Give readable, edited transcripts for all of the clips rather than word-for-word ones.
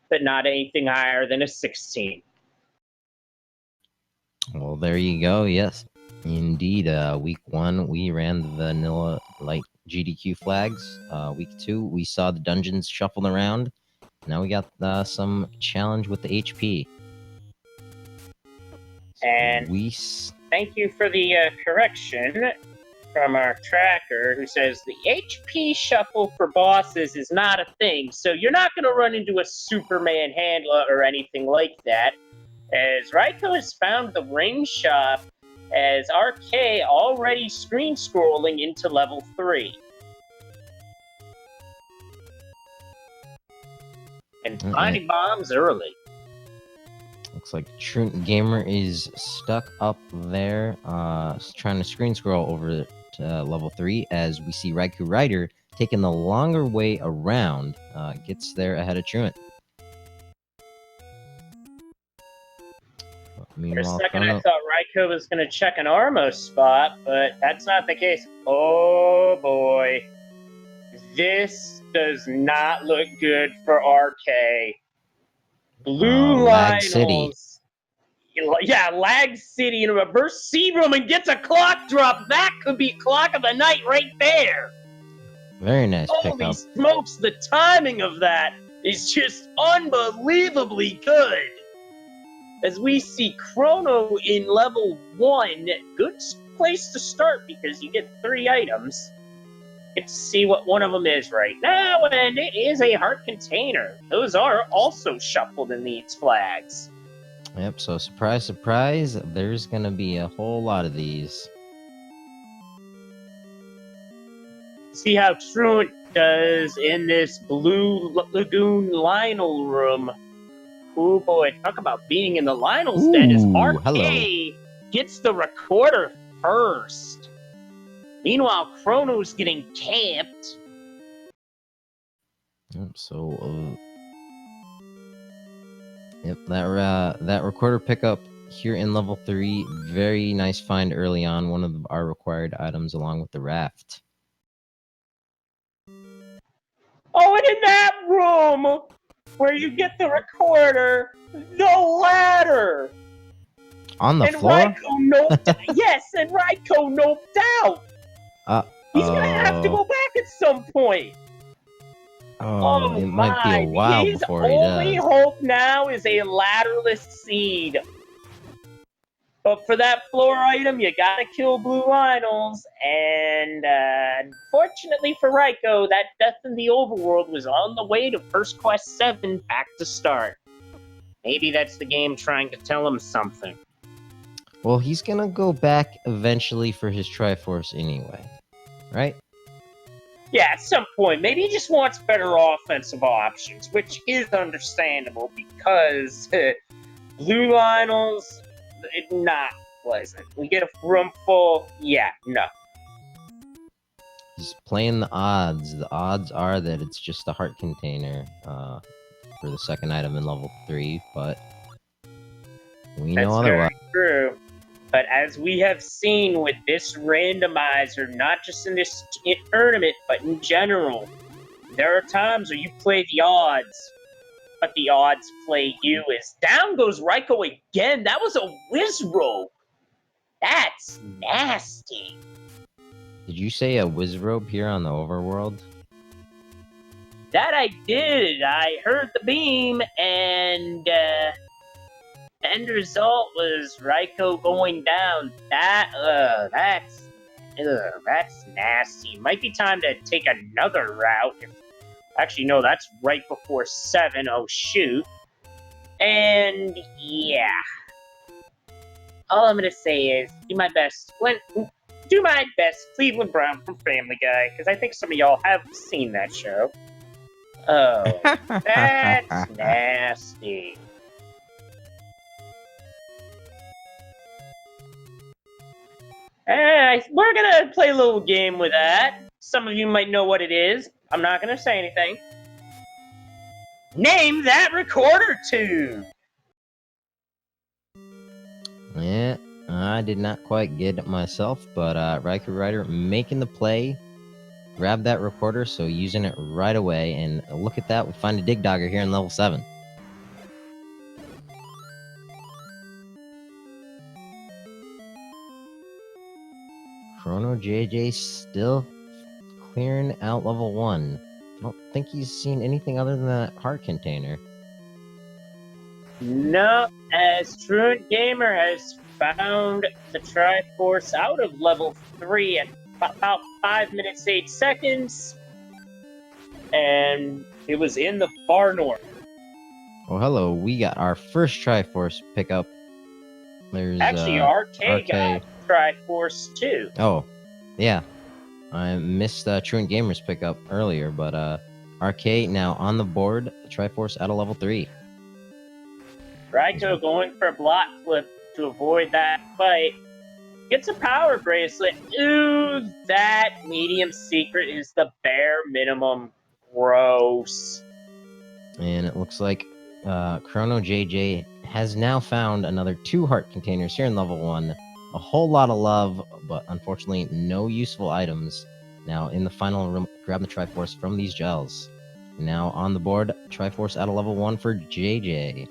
but not anything higher than a 16. Well, there you go. Yes, indeed. Week 1, we ran the vanilla light GDQ flags. Week 2, we saw the dungeons shuffled around. Now we got some challenge with the HP. And thank you for the correction from our tracker, who says the HP shuffle for bosses is not a thing, so you're not going to run into a Superman handler or anything like that, as Raiko has found the ring shop as RK already screen scrolling into level 3. And finding bombs early. Looks like Truant Gamer is stuck up there, trying to screen scroll over to level 3, as we see Raikou Rider taking the longer way around, gets there ahead of Truant. For a second, I thought Raikou was going to check an Armo spot, but that's not the case. Oh boy. This does not look good for RK. Blue Lag City. Yeah, Lag City in a reverse C-room and gets a clock drop. That could be clock of the night right there. Very nice pickup. Holy smokes, the timing of that is just unbelievably good. As we see Chrono in level 1, good place to start because you get 3 items. Get to see what one of them is right now, and it is a heart container. Those are also shuffled in these flags. Yep, so surprise, surprise, there's gonna be a whole lot of these. See how Truant does in this Blue Lagoon Lionel room. Oh boy, talk about being in the Lionel's den as RK gets the recorder first. Meanwhile, Chrono's getting camped. Yep, so yep, that recorder pickup here in level 3, very nice find early on, one of our required items along with the raft. Oh, and in that room where you get the recorder, the ladder. On the floor? Yes, and Raiko noped out. He's gonna have to go back at some point. Oh, it might be a while before he does. His only hope now is a ladderless seed. But for that floor item, you gotta kill Blue Lionels, and unfortunately for Raiko, that death in the overworld was on the way to First Quest 7 back to start. Maybe that's the game trying to tell him something. Well, he's gonna go back eventually for his Triforce anyway, right? Yeah, at some point. Maybe he just wants better offensive options, which is understandable because Blue Lionels, not pleasant. We get a room full, yeah, no. He's playing the odds. The odds are that it's just a heart container for the second item in level 3, but we know otherwise. That's very true. But as we have seen with this randomizer, not just in this tournament, but in general, there are times where you play the odds, but the odds play you. As down goes Raiko again. That was a whiz rope. That's nasty. Did you say a whiz rope here on the overworld? That I did. I heard the beam, and end result was Raiko going down. That's nasty. Might be time to take another route. Actually, no, that's right before 7. Oh, shoot. And, yeah. All I'm going to say is, do my best, Cleveland Brown from Family Guy, because I think some of y'all have seen that show. Oh, that's nasty. We're gonna play a little game with that. Some of you might know what it is. I'm not gonna say anything. Name that recorder tune! Yeah, I did not quite get it myself, but Raikou Rider making the play. Grab that recorder, so using it right away, and look at that, we find a Dig Dogger here in level 7. Chrono JJ still clearing out level 1. I don't think he's seen anything other than that heart container. No, as Truant Gamer has found the Triforce out of level 3 at about 5 minutes 8 seconds, and it was in the far north. Oh, hello. We got our first Triforce pickup. There's Actually, RK got RK. Triforce too. Oh, yeah. I missed Truant Gamer's pickup earlier, but RK now on the board. Triforce out of level 3. Raiko going for a block flip to avoid that fight. Gets a power bracelet. Ooh, that medium secret is the bare minimum. Gross. And it looks like Chrono JJ has now found another 2 heart containers here in level 1. A whole lot of love, but unfortunately no useful items. Now in the final room, grab the Triforce from these gels. Now on the board, Triforce out of level 1 for JJ.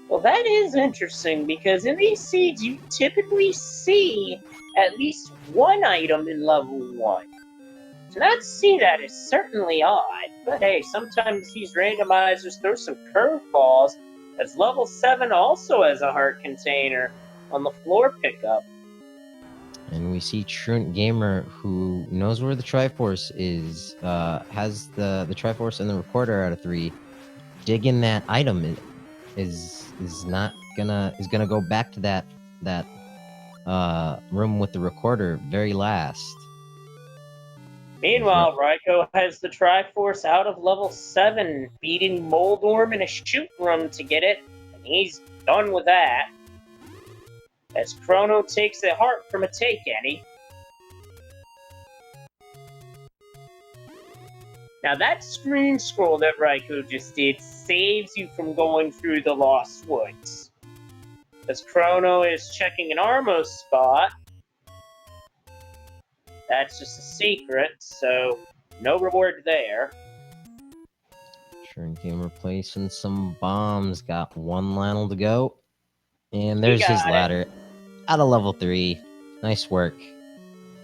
Well, that is interesting because in these seeds you typically see at least one item in level 1. To not see that is certainly odd, but hey, sometimes these randomizers throw some curveballs, as level 7 also has a heart container on the floor pickup. And we see Truant Gamer, who knows where the Triforce is, has the Triforce and the recorder out of 3. Digging that item is gonna go back to that room with the recorder very last. Meanwhile, Raiko has the Triforce out of level 7, beating Moldorm in a shoot room to get it, and he's done with that. As Chrono takes a heart from a take any. Now that screen scroll that Raiko just did saves you from going through the Lost Woods. As Chrono is checking an Armo spot, that's just a secret, so no reward there. Truant Gamer placing some bombs. Got 1 Lionel to go. And there's his ladder. Out of level 3. Nice work.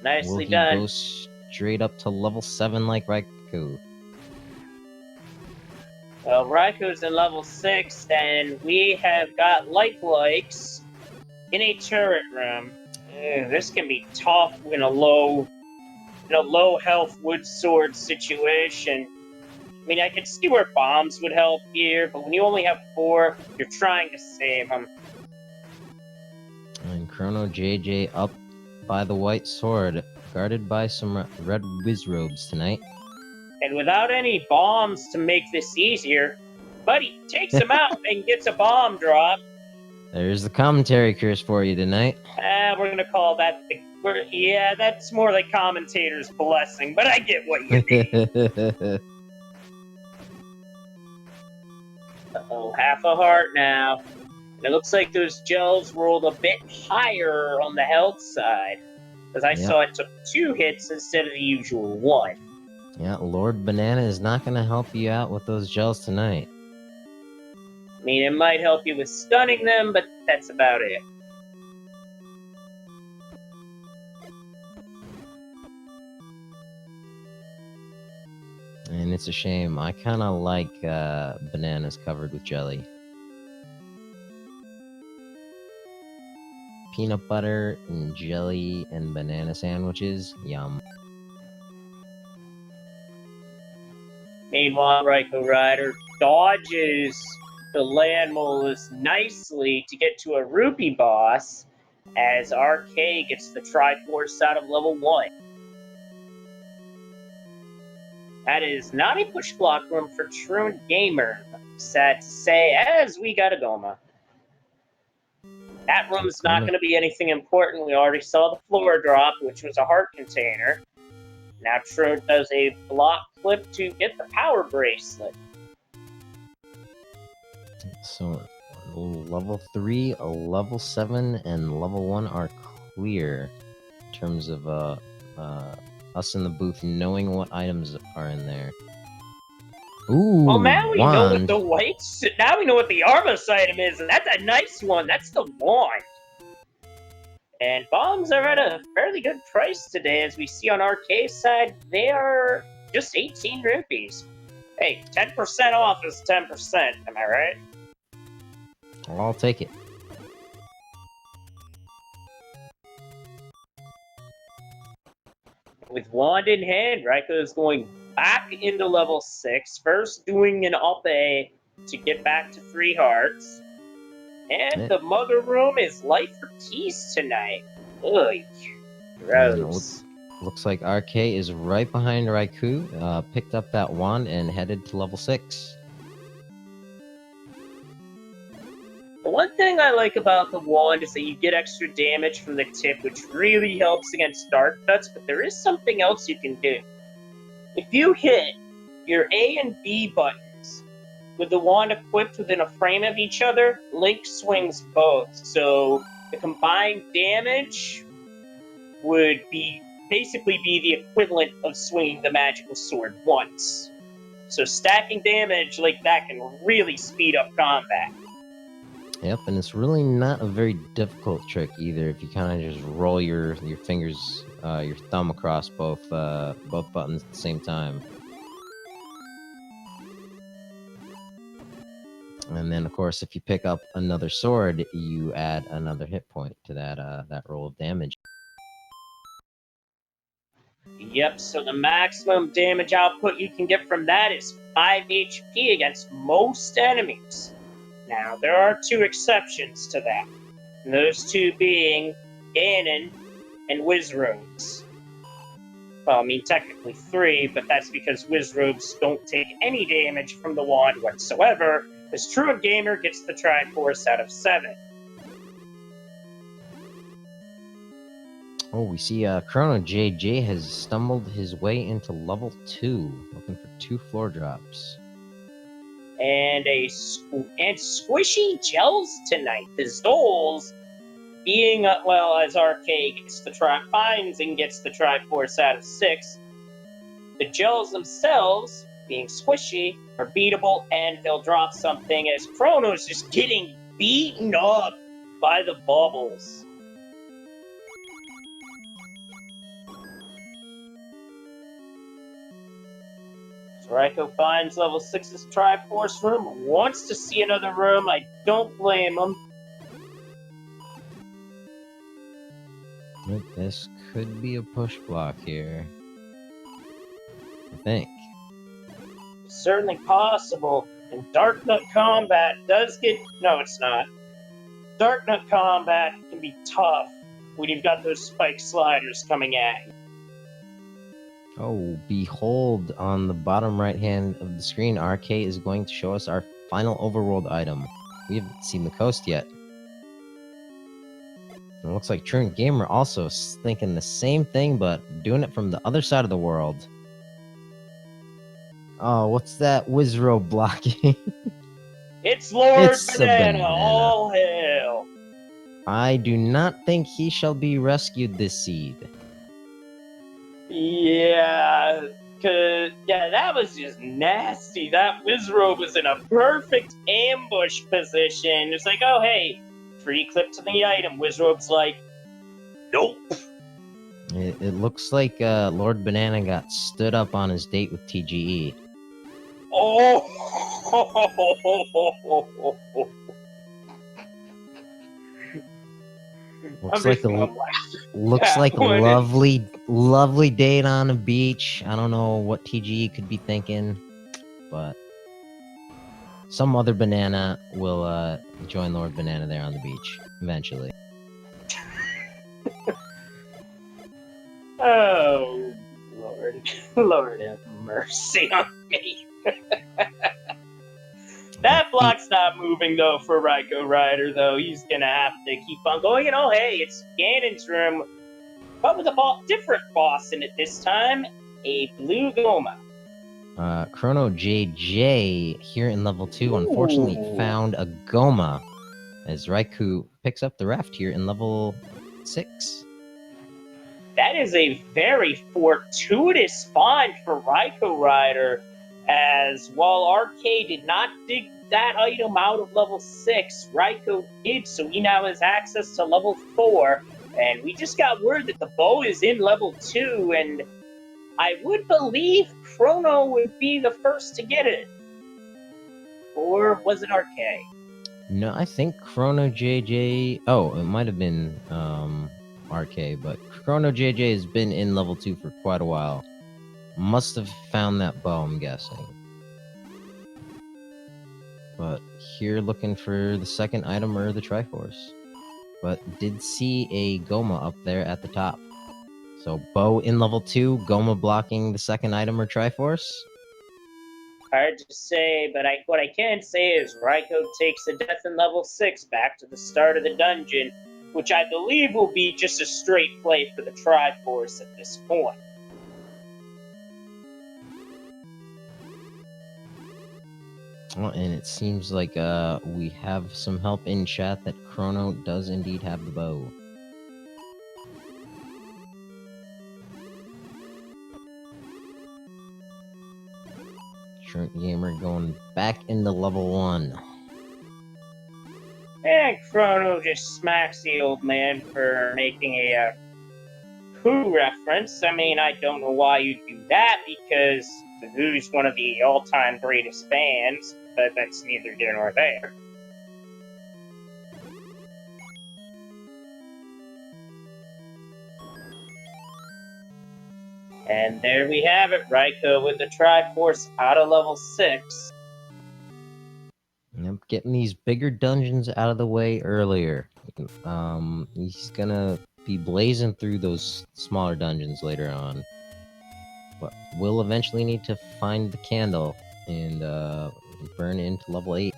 Nicely Will done. he go straight up to level 7 like Raikou? Well, Raiko's in level 6, and we have got likes in a turret room. This can be tough in a low health wood sword situation. I mean, I could see where bombs would help here, but when you only have 4, you're trying to save them. And Chrono JJ up by the white sword, guarded by some red wizrobes tonight. And without any bombs to make this easier, Buddy takes him out and gets a bomb drop. There's the commentary curse for you tonight. We're gonna call that that's more like commentator's blessing, but I get what you mean. Uh-oh, half a heart now. And it looks like those gels rolled a bit higher on the health side, because I saw it took 2 hits instead of the usual 1. Yeah, Lord Banana is not going to help you out with those gels tonight. I mean, it might help you with stunning them, but that's about it. And it's a shame. I kind of like bananas covered with jelly. Peanut butter and jelly and banana sandwiches. Yum. Meanwhile, Raiko Rider dodges the land molars nicely to get to a rupee boss, as RK gets the Triforce out of level 1. That is not a push block room for Truant Gamer, sad to say, as we got a Goma. That room's not going to be anything important. We already saw the floor drop, which was a heart container. Now Truant does a block flip to get the power bracelet. So, level 3, level 7, and level 1 are clear in terms of us in the booth knowing what items are in there. Ooh, Well, now we know what wand. the now we know what the Armos item is, and that's a nice one. That's the wand. And bombs are at a fairly good price today, as we see on our case side. They are just 18 rupees. Hey, 10% off is 10%. Am I right? I'll take it. With wand in hand, Raiko is going back into level 6, first doing an up A to get back to 3 hearts. And the mother room is light for teas tonight. Ugh, gross. Looks like RK is right behind Raikou, picked up that wand and headed to level 6. The one thing I like about the wand is that you get extra damage from the tip, which really helps against dark nuts, but there is something else you can do. If you hit your A and B buttons with the wand equipped within a frame of each other, Link swings both. So the combined damage would basically be the equivalent of swinging the magical sword once. So stacking damage like that can really speed up combat. Yep, and it's really not a very difficult trick either. If you kind of just roll your fingers, your thumb across both buttons at the same time. And then, of course, if you pick up another sword, you add another hit point to that roll of damage. Yep, so the maximum damage output you can get from that is 5 HP against most enemies. Now, there are 2 exceptions to that. And those 2 being Ganon and Wizrobes. Well, I mean, technically 3, but that's because Wizrobes don't take any damage from the wand whatsoever, as True Gamer gets the Triforce out of 7. Oh, we see Chrono JJ has stumbled his way into level 2, looking for 2 floor drops. And squishy gels tonight. The Zoles being, well, as RK gets the finds and gets the Triforce out of 6, the gels themselves, being squishy, are beatable, and they'll drop something as Chrono's just getting beaten up by the bubbles. So Raiko finds level 6's Triforce room, wants to see another room. I don't blame him. This could be a push block here, I think. Certainly possible. And Dark Nut combat does get... No, it's not. Dark Nut combat can be tough when you've got those spike sliders coming at you. Oh, behold, on the bottom right hand of the screen, RK is going to show us our final overworld item. We haven't seen the coast yet. And it looks like Truant Gamer also is thinking the same thing, but doing it from the other side of the world. Oh, what's that Wizrobe blocking? It's Lord It's a Banana, banana. all hail! I do not think he shall be rescued this seed. Yeah, that was just nasty. That Wizrobe was in a perfect ambush position. It's like, oh hey, free clip to the item. Wizrobe's like, nope. It looks like Lord Banana got stood up on his date with TGE. Oh! Looks like a lovely date on a beach. I don't know what TGE could be thinking, but some other banana will join Lord Banana there on the beach eventually. Oh, Lord. Lord have mercy on me. That block's not moving, though, for Raiko Rider, though. He's gonna have to keep on going. And, oh, hey, it's Ganon's room, but with a different boss in it this time, a blue Goma. Chrono JJ here in level 2 unfortunately found a Goma, as Raikou picks up the raft here in level 6. That is a very fortuitous find for Raiko Rider. as while RK did not dig that item out of level 6, Raiko did, so he now has access to level 4. And we just got word that the bow is in level 2, and I would believe Chrono would be the first to get it. Or was it RK? No, I think Chrono JJ. Oh, it might have been RK, but Chrono JJ has been in level 2 for quite a while. Must have found that bow, I'm guessing. But here looking for the second item or the Triforce. But did see a Goma up there at the top. So bow in level 2, Goma blocking the second item or Triforce. Hard to say, but what I can say is Raiko takes a death in level 6 back to the start of the dungeon, which I believe will be just a straight play for the Triforce at this point. Well, and it seems like we have some help in chat that Chrono does indeed have the bow. Trunt Gamer going back into level 1. And Chrono just smacks the old man for making a Who reference. I mean, I don't know why you do that, because the Who's one of the all-time greatest bands, but that's neither here nor there. And there we have it, Raiko with the Triforce out of level 6. Yep, getting these bigger dungeons out of the way earlier. He's gonna be blazing through those smaller dungeons later on. But we'll eventually need to find the candle and burn into level 8.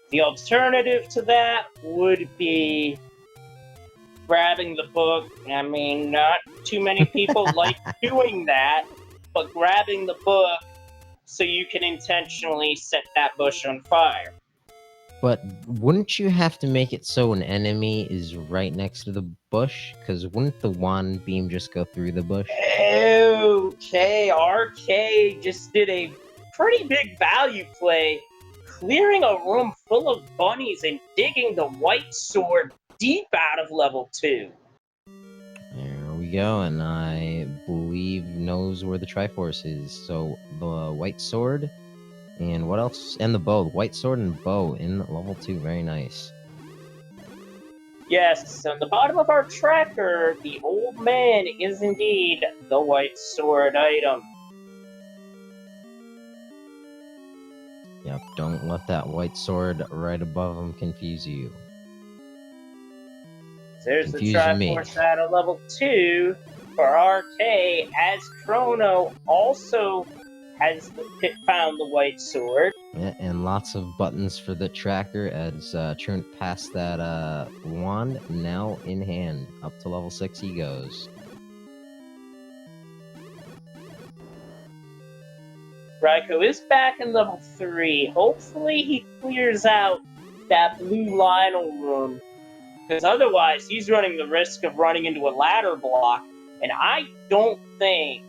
The alternative to that would be grabbing the book. I mean, not too many people like doing that, but grabbing the book so you can intentionally set that bush on fire. But wouldn't you have to make it so an enemy is right next to the bush? Because wouldn't the wand beam just go through the bush? Okay, RK just did a pretty big value play, clearing a room full of bunnies and digging the white sword deep out of level 2. There we go, and I believe knows where the Triforce is. So the white sword, and what else? And the bow. The white sword and bow in level 2. Very nice. Yes, on the bottom of our tracker, the old man is indeed the white sword item. Yep, don't let that white sword right above him confuse you. There's Confusing the me. Triforce out of level 2 for RK, as Chrono also has found the white sword. Yeah, and lots of buttons for the tracker as Trunt passed that wand, now in hand. Up to level 6 he goes. Raiko is back in level 3. Hopefully he clears out that blue Lionel room, because otherwise he's running the risk of running into a ladder block, and I don't think,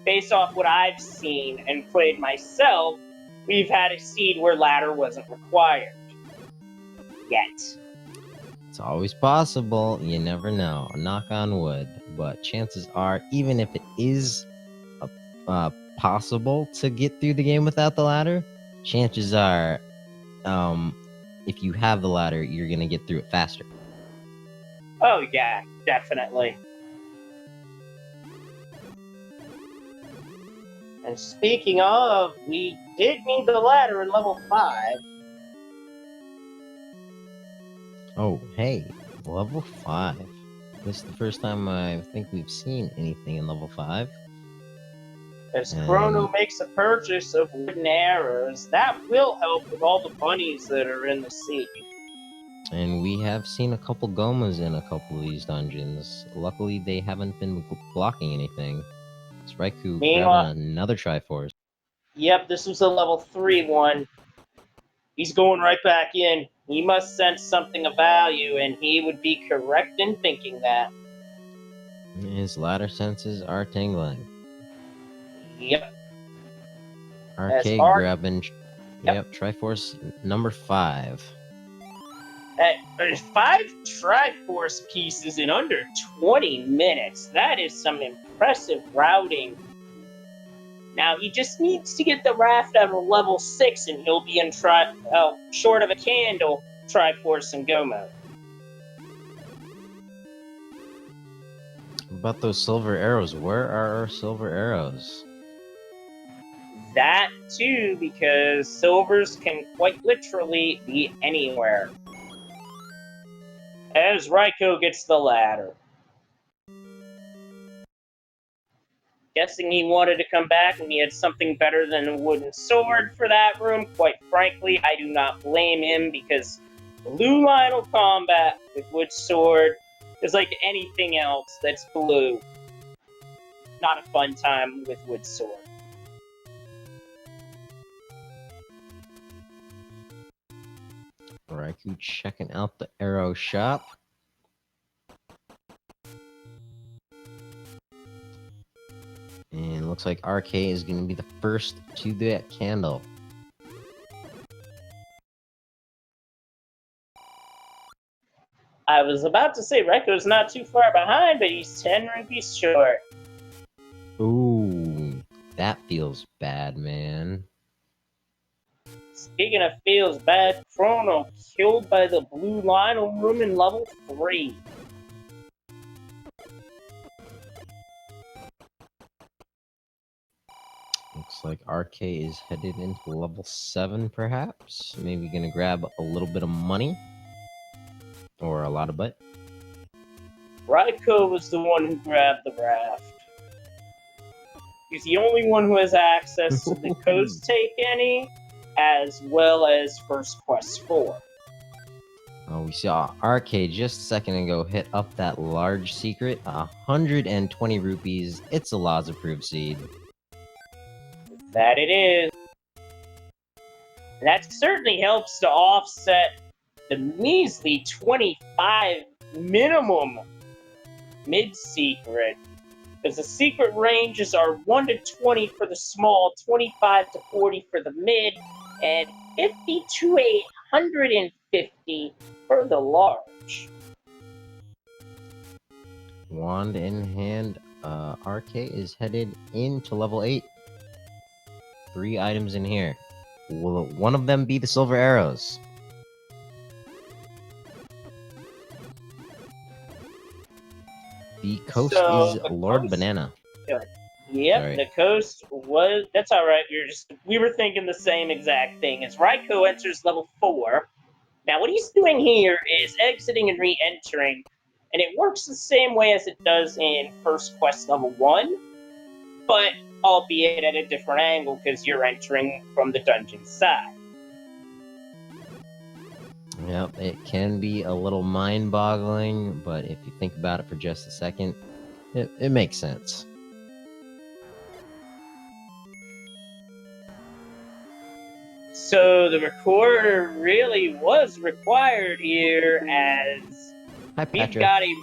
based off what I've seen and played myself, we've had a seed where ladder wasn't required. Yet. It's always possible, you never know. Knock on wood. But chances are, even if it is possible to get through the game without the ladder, chances are, if you have the ladder, you're gonna get through it faster. Oh yeah, definitely. And speaking of, we did need the ladder in level 5. Oh, hey, level 5. This is the first time I think we've seen anything in level 5. As Chrono makes a purchase of wooden arrows, that will help with all the bunnies that are in the sea. And we have seen a couple Gomas in a couple of these dungeons. Luckily, they haven't been blocking anything. It's Raikou grabbing another Triforce. Yep, this was a level 3 one. He's going right back in. He must sense something of value, and he would be correct in thinking that. His ladder senses are tingling. Yep. Arcade Arc- grabbing. Yep, Triforce number 5. There's 5 Triforce pieces in under 20 minutes. That is some impressive routing. Now he just needs to get the raft out of level 6 and he'll be in short of a candle, Triforce and Go mode. What about those silver arrows? Where are our silver arrows? That too, because silvers can quite literally be anywhere. As Raikou gets the ladder. Guessing he wanted to come back and he had something better than a wooden sword for that room. Quite frankly, I do not blame him because blue Lionel combat with wood sword is like anything else that's blue. Not a fun time with wood sword. Raikou checking out the arrow shop. And looks like RK is going to be the first to that candle. I was about to say Raikou's not too far behind, but he's 10 rupees short. Ooh, that feels bad, man. Speaking of feels bad, Chrono killed by the blue Lionel room in level 3. Looks like RK is headed into level 7, perhaps. Maybe gonna grab a little bit of money. Or a lot of it. Raikou was the one who grabbed the raft. He's the only one who has access to the Coast Take Any, as well as First Quest 4. Oh, we saw RK just a second ago hit up that large secret. 120 rupees. It's a laws approved seed. That it is. That certainly helps to offset the measly 25 minimum mid-secret. Because the secret ranges are 1 to 20 for the small, 25 to 40 for the mid, and 50 to 150 for the large. Wand in hand, RK is headed into level 8. 3 items in here. Will one of them be the silver arrows? The coast is Lord Banana. Yep, sorry. The coast was... That's alright, we were thinking the same exact thing. As Raikou enters level 4, now what he's doing here is exiting and re-entering, and it works the same way as it does in First Quest level 1, but albeit at a different angle because you're entering from the dungeon side. Yep, it can be a little mind-boggling, but if you think about it for just a second, it makes sense. So the recorder really was required here as we've got a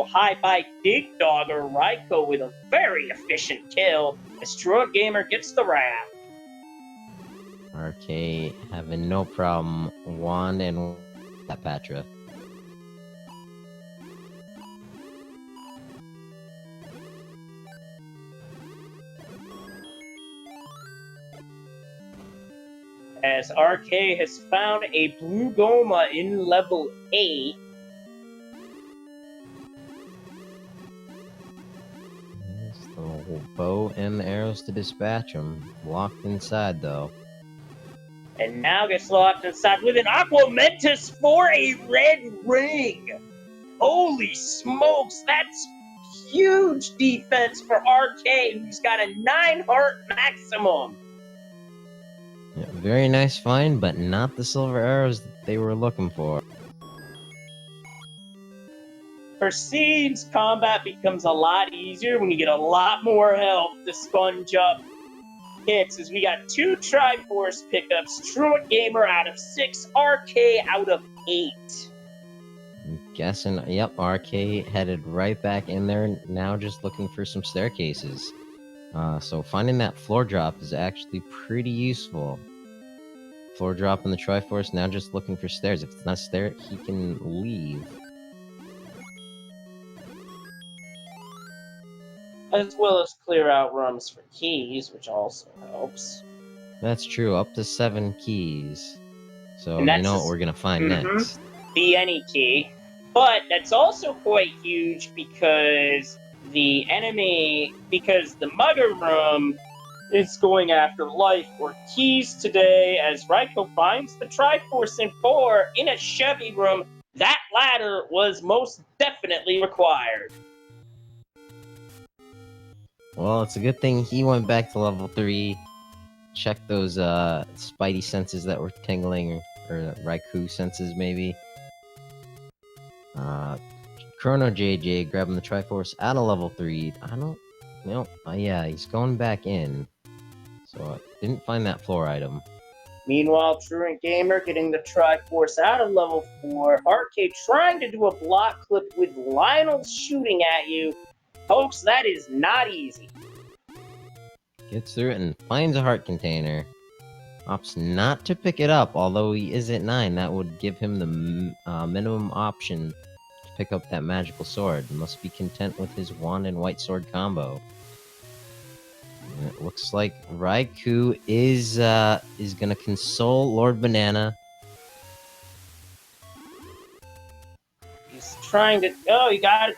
hi by Dig Dogger Raikou with a very efficient kill as Truant Gamer gets the raft. RK having no problem. Wand and that Patra. As RK has found a blue Goma in level 8. Yes, the little bow and the arrows to dispatch them. Locked inside, though. And now gets locked inside with an Aqua Mentis for a red ring. Holy smokes, that's huge defense for RK, who's got a 9 heart maximum. Yeah, very nice find, but not the silver arrows that they were looking for. For Seeds, combat becomes a lot easier when you get a lot more health to sponge up hits, as we got 2 Triforce pickups, Truant Gamer out of 6, RK out of 8. Guessing, yep, RK headed right back in there, now just looking for some staircases. So finding that floor drop is actually pretty useful. Floor drop in the Triforce, now just looking for stairs. If it's not stair, he can leave. As well as clear out rooms for keys, which also helps. That's true, up to 7 keys. So And you that's know what we're gonna find next. the any key. But that's also quite huge because the mugger room is going after life or keys today, as Raiko finds the Triforce in 4 in a Chevy room. That ladder was most definitely required. Well, it's a good thing he went back to level 3, checked those spidey senses that were tingling, or Raikou senses maybe. Chrono JJ grabbing the Triforce out of level 3. Yeah, he's going back in. So I didn't find that floor item. Meanwhile, Truant Gamer getting the Triforce out of level 4. Arcade trying to do a block clip with Lionel shooting at you. Folks, that is not easy. Gets through it and finds a heart container. Opts not to pick it up, although he is at 9. That would give him the minimum option to pick up that magical sword. Must be content with his wand and white sword combo. And it looks like Raikou is gonna console Lord Banana. He's trying to. Oh, you got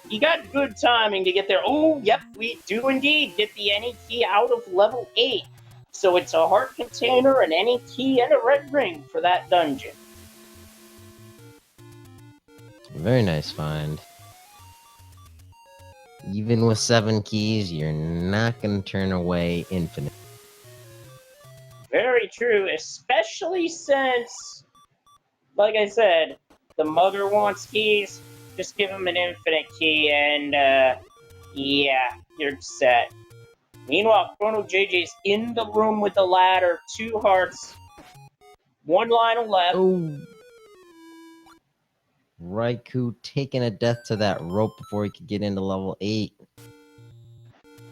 good timing to get there. Oh, yep, we do indeed get the any key out of level 8. So it's a heart container, an any key, and a red ring for that dungeon. Very nice find. Even with 7 keys, you're not gonna turn away infinite. Very true, especially since, like I said, the mother wants keys. Just give him an infinite key, and yeah, you're set. Meanwhile, Chrono JJ's in the room with the ladder, 2 hearts, 1 line left. Oh, Raikou taking a death to that rope before he could get into level 8.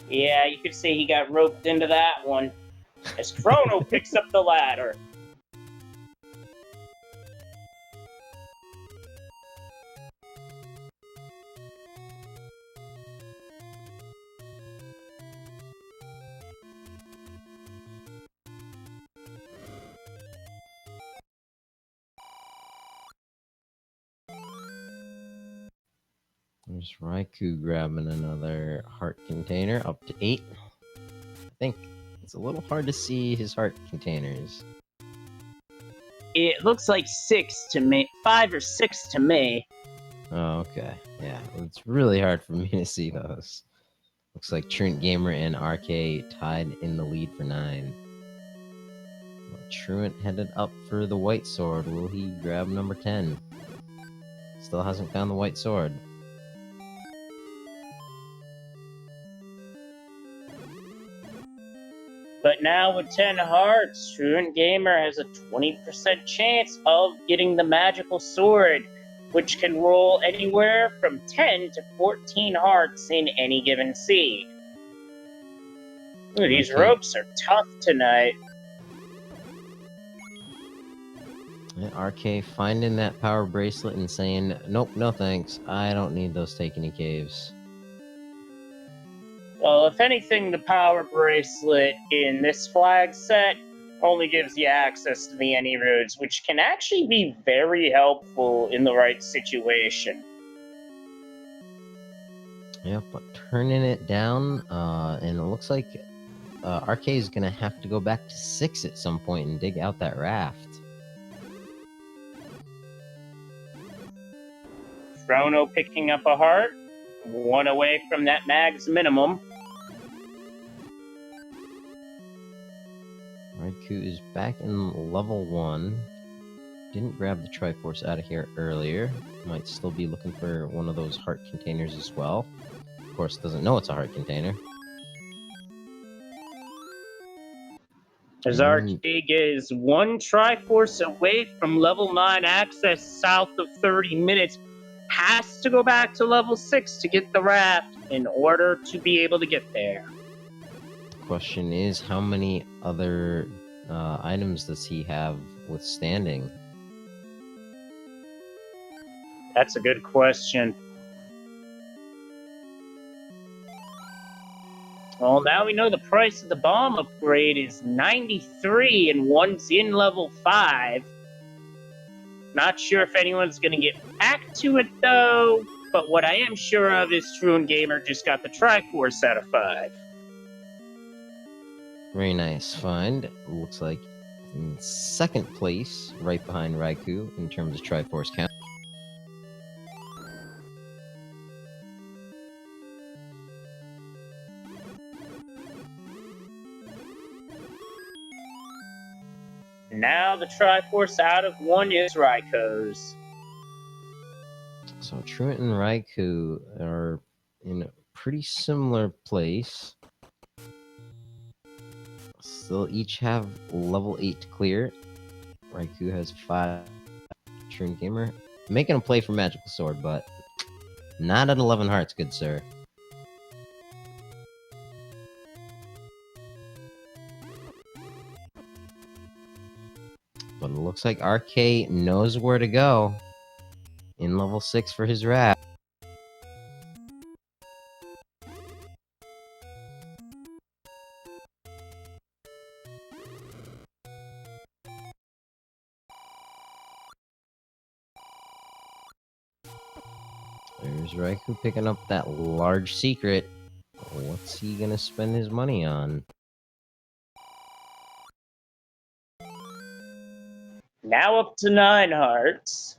Yeah, you could say he got roped into that one. As Chrono picks up the ladder. There's Raikou grabbing another heart container, up to 8. I think it's a little hard to see his heart containers. It looks like 6 to me. 5 or 6 to me. Oh, okay. Yeah, it's really hard for me to see those. Looks like Truant Gamer and RK tied in the lead for 9. Well, Truant headed up for the white sword. Will he grab number 10? Still hasn't found the white sword. But now with 10 hearts, Truant Gamer has a 20% chance of getting the magical sword, which can roll anywhere from 10 to 14 hearts in any given seed. Ooh, these ropes are tough tonight. RK finding that power bracelet and saying, nope, no thanks. I don't need those Takeny caves. Well, if anything, the power bracelet in this flag set only gives you access to the any roads, which can actually be very helpful in the right situation. Yep, but turning it down, and it looks like RK is gonna have to go back to 6 at some point and dig out that raft. Chrono picking up a heart, 1 away from that mag's minimum. Raikou is back in level 1. Didn't grab the Triforce out of here earlier. Might still be looking for one of those heart containers as well. Of course, doesn't know it's a heart container. As Arcade is 1 Triforce away from level 9 access south of 30 minutes. has to go back to level 6 to get the raft in order to be able to get there. Question is, how many other items does he have withstanding? That's a good question. Well, now we know the price of the bomb upgrade is 93 and one's in level 5. Not sure if anyone's going to get back to it, though, but what I am sure of is Truant Gamer just got the Triforce out of 5. Very nice find. Looks like in second place, right behind Raikou in terms of Triforce count. Now the Triforce out of 1 is Raikou's. So Truant and Raikou are in a pretty similar place. Still each have level 8 to clear. Raikou has 5. Truant Gamer making a play for Magical Sword, but not at 11 hearts, good sir. But it looks like RK knows where to go in level 6 for his raft. There's Raikou picking up that large secret. What's he gonna spend his money on? Now up to 9 hearts.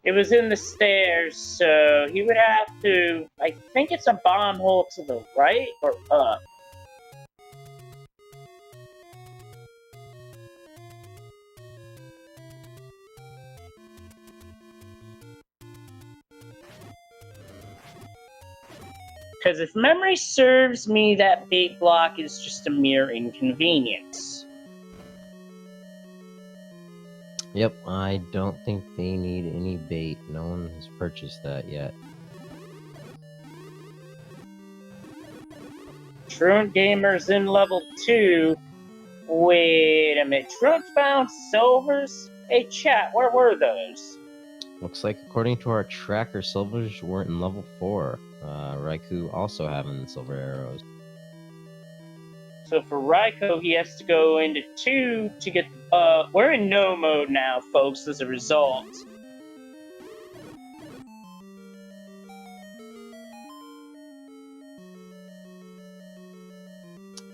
It was in the stairs, so he would have to... I think it's a bomb hole to the right or up. Because if memory serves me, that bait block is just a mere inconvenience. Yep, I don't think they need any bait. No one has purchased that yet. Truant Gamer's in level 2. Wait a minute. Truant found silvers? Hey, chat, where were those? Looks like according to our tracker, silvers were in level 4. Raikou also having silver arrows. So for Raikou, he has to go into 2 to get... we're in no mode now, folks, as a result.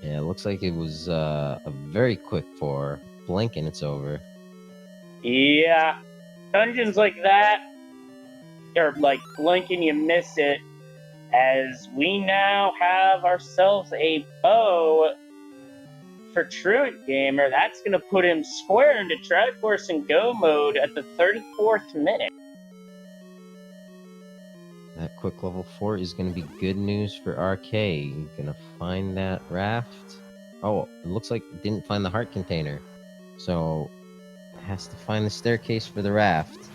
Yeah, it looks like it was a very quick 4. Blink and it's over. Yeah. Dungeons like that, or like blink and you miss it, as we now have ourselves a bow for Truant Gamer. That's going to put him square into Triforce and Go mode at the 34th minute. That quick level 4 is going to be good news for RK. He's going to find that raft. Oh, it looks like it didn't find the heart container. So, has to find the staircase for the raft.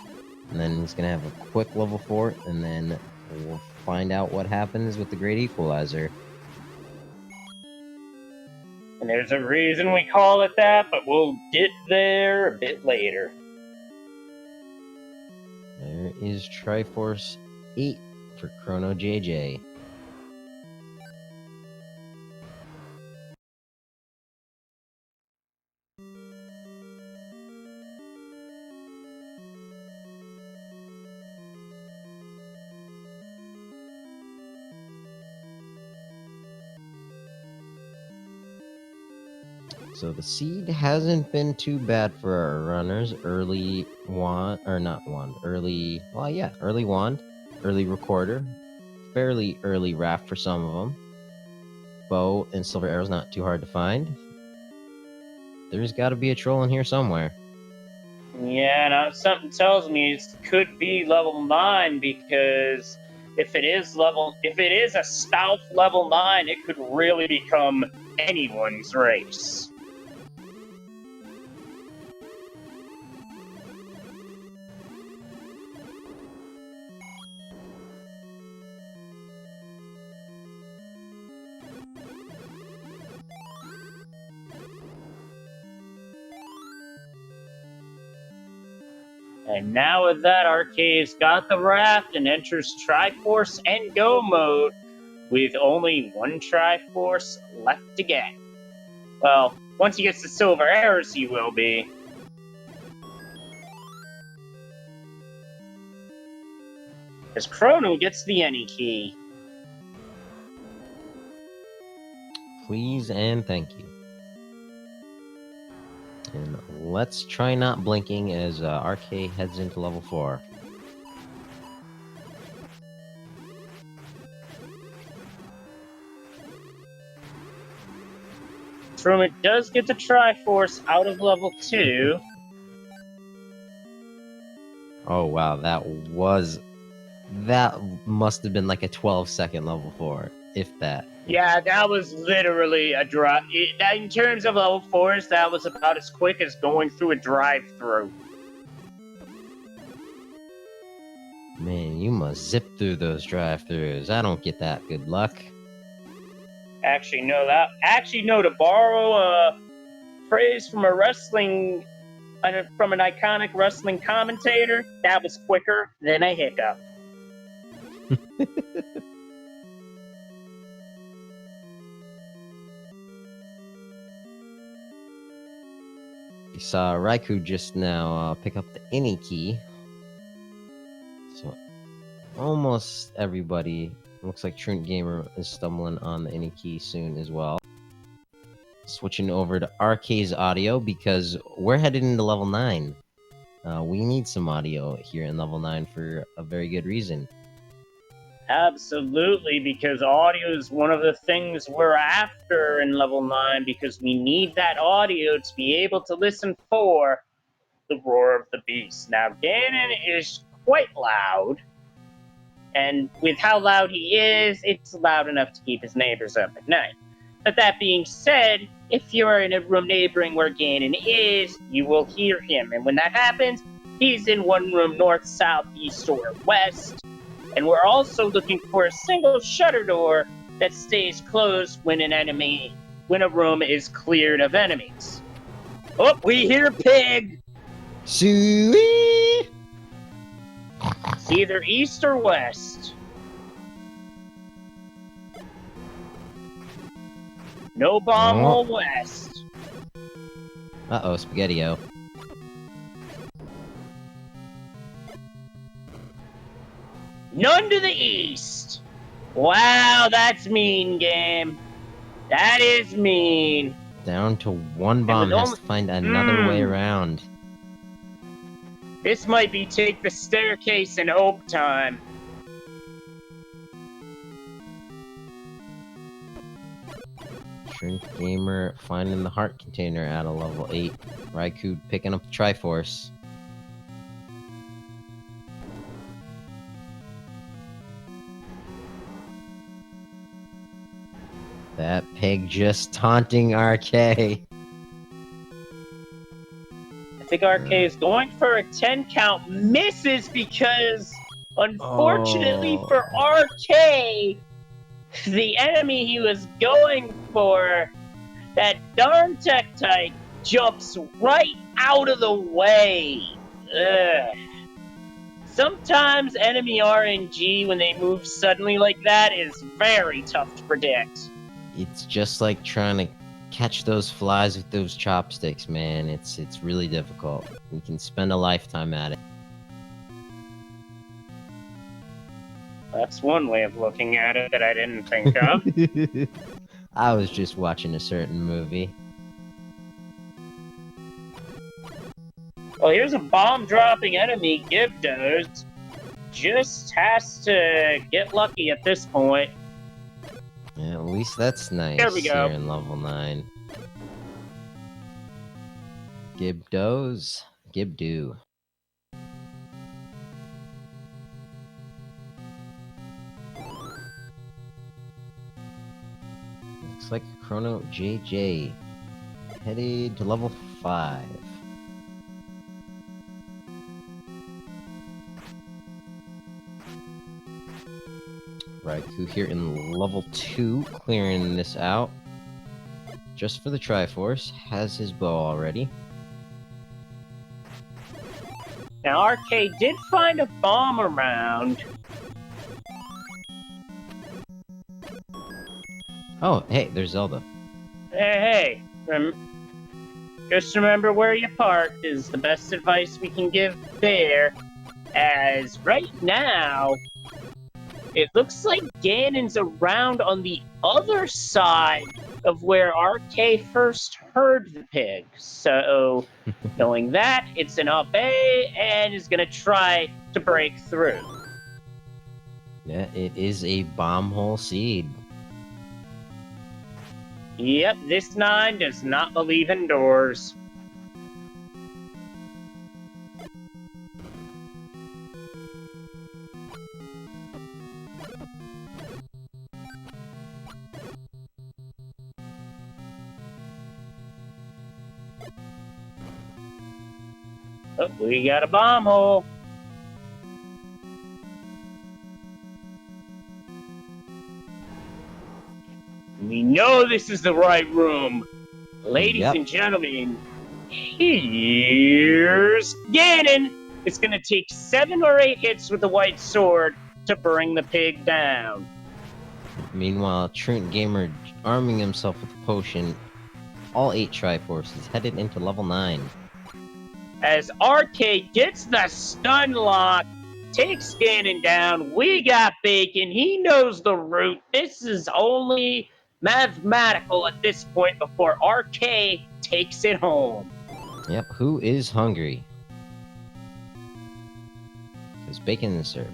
And then he's going to have a quick level 4, and then we'll find out what happens with the Great Equalizer. And there's a reason we call it that, but we'll get there a bit later. There is Triforce 8 for Chrono JJ. So the seed hasn't been too bad for our runners. Early wand, or not wand, early, well, yeah, early wand, early recorder, fairly early raft for some of them. Bow and silver arrows not too hard to find. There's got to be a troll in here somewhere. Yeah, now something tells me it could be level 9, because if it is a stealth level 9, it could really become anyone's race. And now with that, Arcade's got the raft and enters Triforce and Go mode with only one Triforce left to get. Well, once he gets the Silver Arrows, he will be. As Chrono gets the Any key. Please and thank you. And let's try not blinking as RK heads into level 4. Truman does get the Triforce out of level 2. Oh wow, that must have been like a 12-second level 4, if that. Yeah, that was literally a drop. In terms of level 4s, that was about as quick as going through a drive-through. Man, you must zip through those drive-thrus. I don't get that good luck. Actually, no, to borrow a phrase from a wrestling, from an iconic wrestling commentator, that was quicker than a hiccup. We saw Raikou just now pick up the Any key. So almost everybody, looks like Truant Gamer is stumbling on the Any key soon as well. Switching over to RK's audio because we're headed into level 9. We need some audio here in level 9 for a very good reason. Absolutely, because audio is one of the things we're after in level 9, because we need that audio to be able to listen for the roar of the beast. Now, Ganon is quite loud, and with how loud he is, it's loud enough to keep his neighbors up at night. But that being said, if you're in a room neighboring where Ganon is, you will hear him, and when that happens, he's in one room north, south, east, or west. And we're also looking for a single shutter door that stays closed when a room is cleared of enemies. Oh, we hear Pig! Suey! It's either east or west. No bomb hole west. Uh-oh, Spaghetti-O. None to the east. Wow, that's mean, game. That is mean. Down to one bomb, has to find another way around. This might be take the staircase and hope time. Truant Gamer finding the heart container at a level 8. Raikou picking up the Triforce. That pig just taunting RK. I think RK is going for a 10 count, misses because, unfortunately for RK, the enemy he was going for, that darn Tektite, jumps right out of the way. Ugh. Sometimes enemy RNG, when they move suddenly like that, is very tough to predict. It's just like trying to catch those flies with those chopsticks, man. It's really difficult. You can spend a lifetime at it. That's one way of looking at it that I didn't think of. I was just watching a certain movie. Well, here's a bomb-dropping enemy, Gibdos. Just has to get lucky at this point. Yeah, at least that's nice. There we go. Here in level 9. Gibdos. Gibdo. Looks like Chrono JJ. Headed to level 5. Raikou here in level 2, clearing this out. Just for the Triforce, has his bow already. Now, Arcade did find a bomb around. Oh, hey, there's Zelda. Hey, just remember where you parked is the best advice we can give there. As right now, it looks like Ganon's around on the other side of where RK first heard the pig. So, knowing that, it's an up A and is going to try to break through. Yeah, it is a bomb hole seed. Yep, this 9 does not believe in doors. Oh, we got a bomb hole. We know this is the right room. Ladies Yep. and gentlemen, here's Ganon. It's going to take 7 or 8 hits with the white sword to bring the pig down. Meanwhile, Truant Gamer arming himself with a potion. All 8 Triforces headed into level 9. As Arcade gets the stun lock, takes Ganon down, we got Bacon. He knows the route. This is only mathematical at this point before RK takes it home. Yep, who is hungry? Because bacon is served.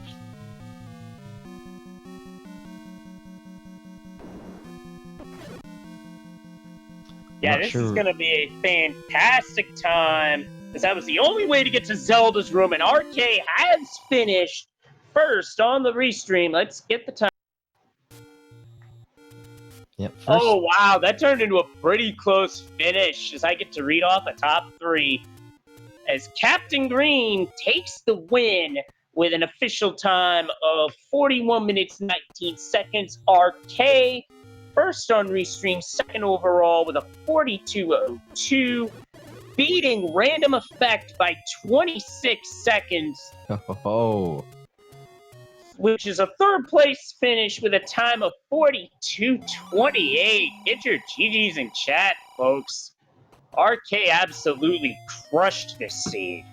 Yeah, this is going to be a fantastic time, because that was the only way to get to Zelda's room, and RK has finished first on the restream. Let's get the time. Yep, first. Oh, wow, that turned into a pretty close finish, as I get to read off the top 3. As Captain Green takes the win with an official time of 41 minutes 19 seconds. RK first on restream, second overall with a 42.02, beating Random Effect by 26 seconds. Oh, which is a third place finish with a time of 42.28. Get your GGs in chat, folks. RK absolutely crushed this seed.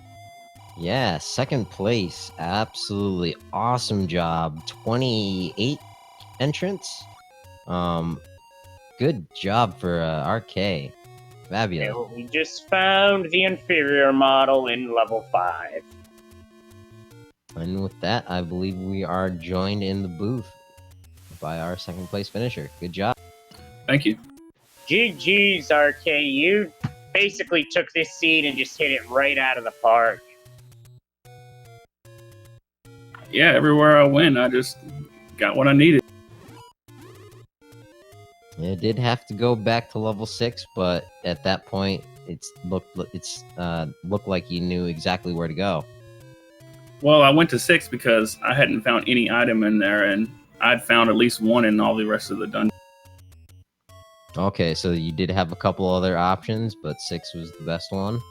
Yeah, second place. Absolutely awesome job. 28 entrants. Good job for RK. Fabulous. And we just found the inferior model in level 5. And with that, I believe we are joined in the booth by our second place finisher. Good job. Thank you. GG's, RK. You basically took this seed and just hit it right out of the park. Yeah, everywhere I went, I just got what I needed. It did have to go back to level 6, but at that point, it looked like you knew exactly where to go. Well, I went to 6 because I hadn't found any item in there, and I'd found at least one in all the rest of the dungeon. Okay, so you did have a couple other options, but 6 was the best one.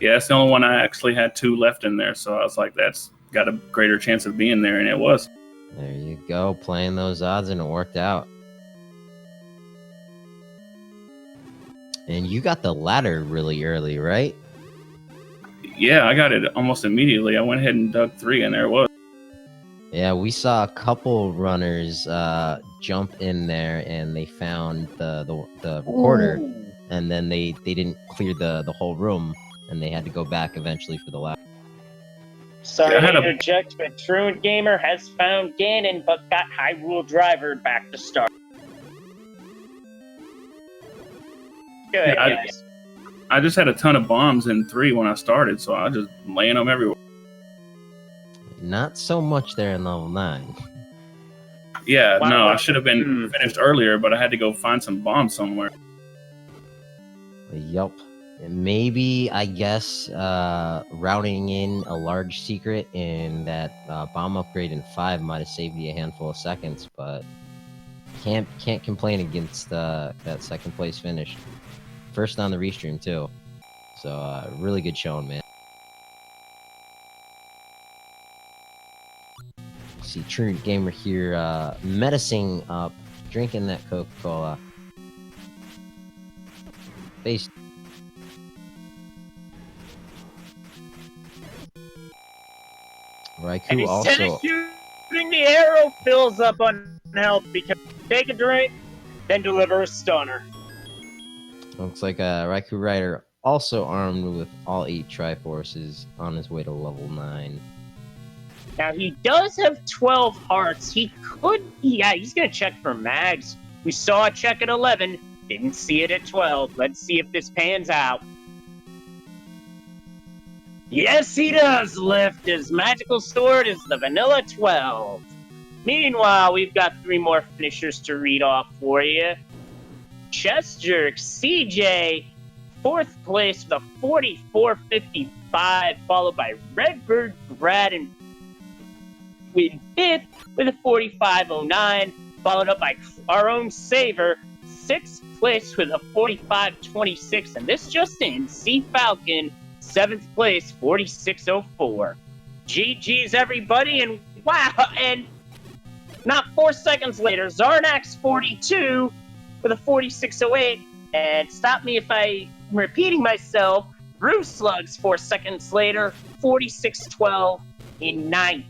Yeah, it's the only one I actually had 2 left in there, so I was like, that's got a greater chance of being there, and it was. There you go, playing those odds, and it worked out. And you got the ladder really early, right? Yeah, I got it almost immediately. I went ahead and dug 3, and there it was. Yeah, we saw a couple runners jump in there, and they found the recorder, and then they didn't clear the whole room, and they had to go back eventually for the ladder. Sorry to interject, but Truant Gamer has found Ganon, but got Hyrule Driver back to start. Good, Yeah, guys. I just had a ton of bombs in 3 when I started, so I was just laying them everywhere. Not so much there in level 9. Yeah, Wow. no, I should have been finished earlier, but I had to go find some bombs somewhere. Yup. Maybe, I guess, routing in a large secret in that bomb upgrade in 5 might have saved you a handful of seconds, but can't complain against that second place finish. First on the restream too. So really good showing, man. See Truant Gamer here, medicing up, drinking that Coca-Cola. Face. And Raikou instead also. of shooting the arrow, fills up on health because take a drink, then deliver a stunner. Looks like Raikou Rider also armed with all 8 Triforces on his way to level 9. Now, he does have 12 hearts. He could... Yeah, he's going to check for mags. We saw a check at 11. Didn't see it at 12. Let's see if this pans out. Yes, he does lift. His magical sword is the vanilla 12. Meanwhile, we've got 3 more finishers to read off for you. Chest Jerk, CJ, 4th place with a 44.55, followed by Redbird, Brad, and in 5th with a 45.09, followed up by our own Saver, 6th place with a 45.26, and this just in, Sea Falcon, 7th place, 46.04. GG's everybody, and wow, and not 4 seconds later, Zarnax 42 with a 46.08, and stop me if I'm repeating myself, Bruce Slugs 4 seconds later, 46.12 in 9th.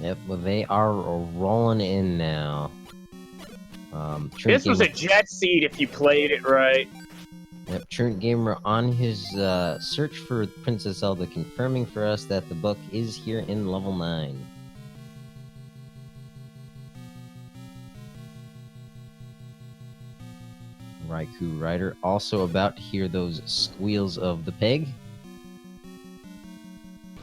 Yep, well, they are rolling in now. This was a jet seat if you played it right. Yep, Truant Gamer on his search for Princess Zelda, confirming for us that the book is here in level 9. Raikou Rider also about to hear those squeals of the pig.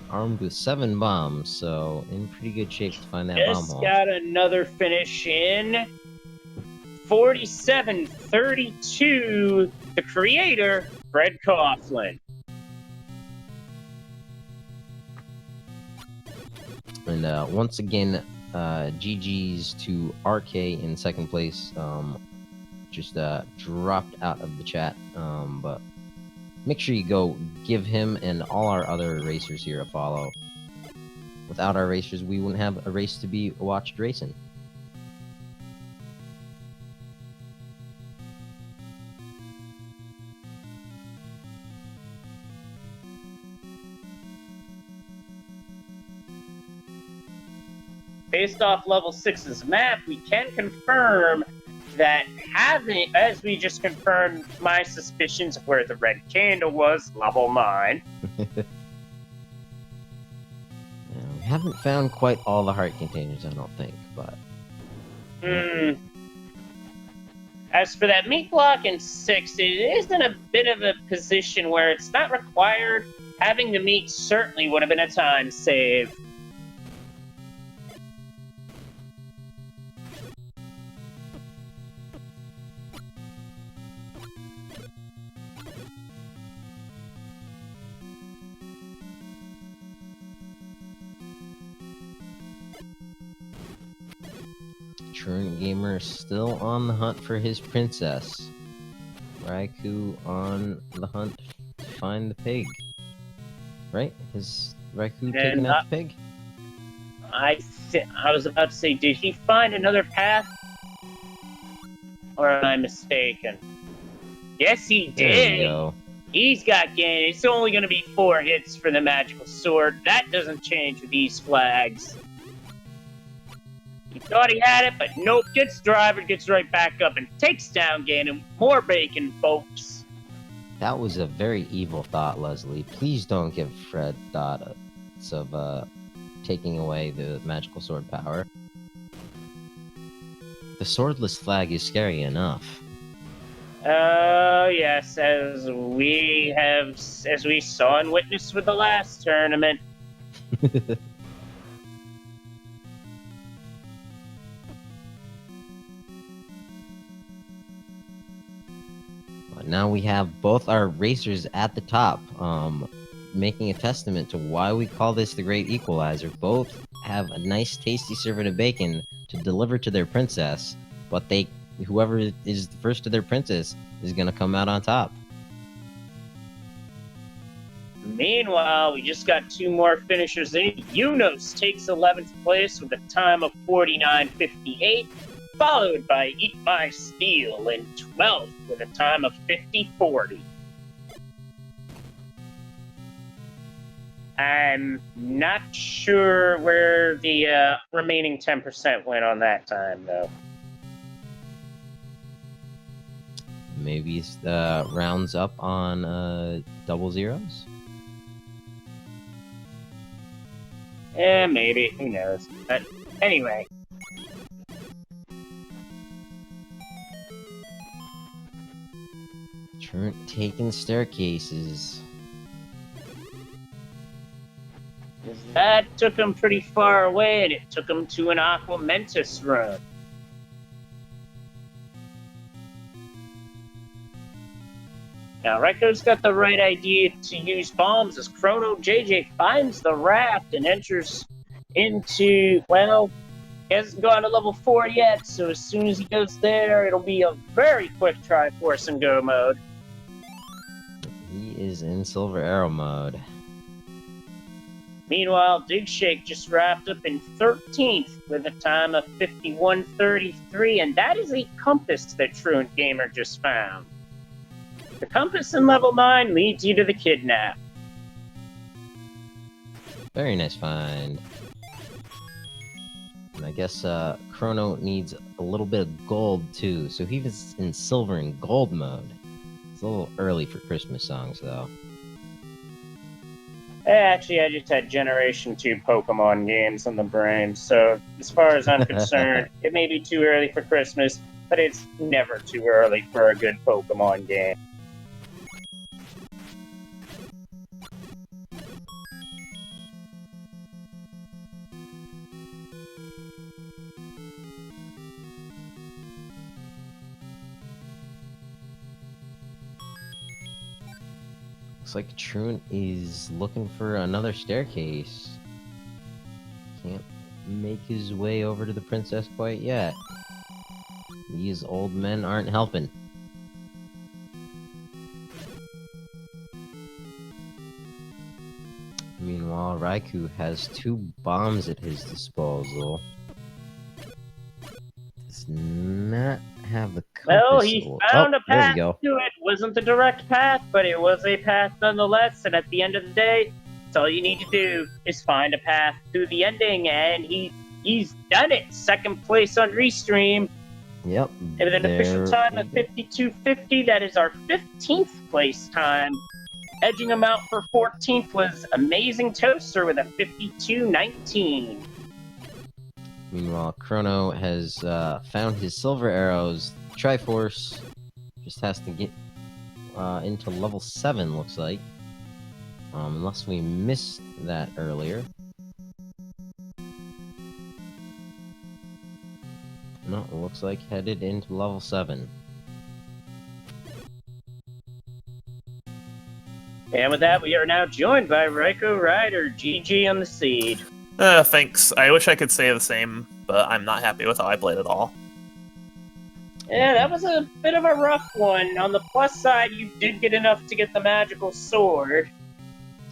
Armed with 7 bombs, so in pretty good shape to find that bomb Just hole. got another finish in. 47-32, the creator, Fred Coughlin. And once again, GG's to RK in 2nd place. Just dropped out of the chat, but make sure you go give him and all our other racers here a follow. Without our racers, we wouldn't have a race to be watched racing. Based off level 6's map, we can confirm that having, as we just confirmed my suspicions of where the red candle was, level 9. We haven't found quite all the heart containers, I don't think, but... As for that meat block in 6, it is in a bit of a position where it's not required. Having the meat certainly would have been a time save. Truant Gamer still on the hunt for his princess. Raikou on the hunt to find the pig. Right? Is Raikou taking out the pig? I was about to say, did he find another path? Or am I mistaken? Yes, he did. There you go. He's got gain. It's only going to be 4 hits for the magical sword. That doesn't change with these flags. He thought he had it, but nope. Gets driver, gets right back up, and takes down Ganon. More bacon, folks. That was a very evil thought, Leslie. Please don't give Fred thoughts of taking away the magical sword power. The swordless flag is scary enough. Oh, yes, as we saw and witnessed with the last tournament. Now we have both our racers at the top, making a testament to why we call this the Great Equalizer. Both have a nice, tasty serving of bacon to deliver to their princess, but whoever is the first to their princess is going to come out on top. Meanwhile, we just got 2 more finishers in. Yunos takes 11th place with a time of 49:58, followed by Eat My Steel in 12th with a time of 50:40. I'm not sure where the remaining 10% went on that time, though. Maybe it's rounds up on double zeros. Yeah, maybe. Who knows? But anyway. Truant taking staircases. That took him pretty far away, and it took him to an Aqua Mentis run. Now, Reiko's got the right idea to use bombs as Chrono JJ finds the raft and enters into, well, he hasn't gone to level 4 yet, so as soon as he goes there, it'll be a very quick Triforce and Go mode. He is in Silver Arrow mode. Meanwhile, Dig Shake just wrapped up in 13th with a time of 51:33, and that is a compass that Truant Gamer just found. The compass in level 9 leads you to the kidnap. Very nice find. And I guess Chrono needs a little bit of gold too, so he was in silver and gold mode. It's a little early for Christmas songs though. Actually, I just had Generation 2 Pokemon games on the brain, so as far as I'm concerned, it may be too early for Christmas, but it's never too early for a good Pokemon game. Looks like Truant is looking for another staircase. Can't make his way over to the princess quite yet. These old men aren't helping. Meanwhile, Raikou has 2 bombs at his disposal. Does not have the compass. Well, he found a there we path go. to it. Wasn't the direct path, but it was a path nonetheless, and at the end of the day, that's all you need to do is find a path to the ending, and he's done it. 2nd place on Restream. Yep. And with an official time of 52:50, that is our 15th place time. Edging him out for 14th was Amazing Toaster with a 52:19. Meanwhile, Chrono has found his silver arrows. Triforce just has to get into level 7, looks like. Unless we missed that earlier. No, it looks like headed into level 7. And with that, we are now joined by Raiko Ryder, GG on the seed. Thanks. I wish I could say the same, but I'm not happy with how I played at all. Yeah, that was a bit of a rough one. On the plus side, you did get enough to get the magical sword.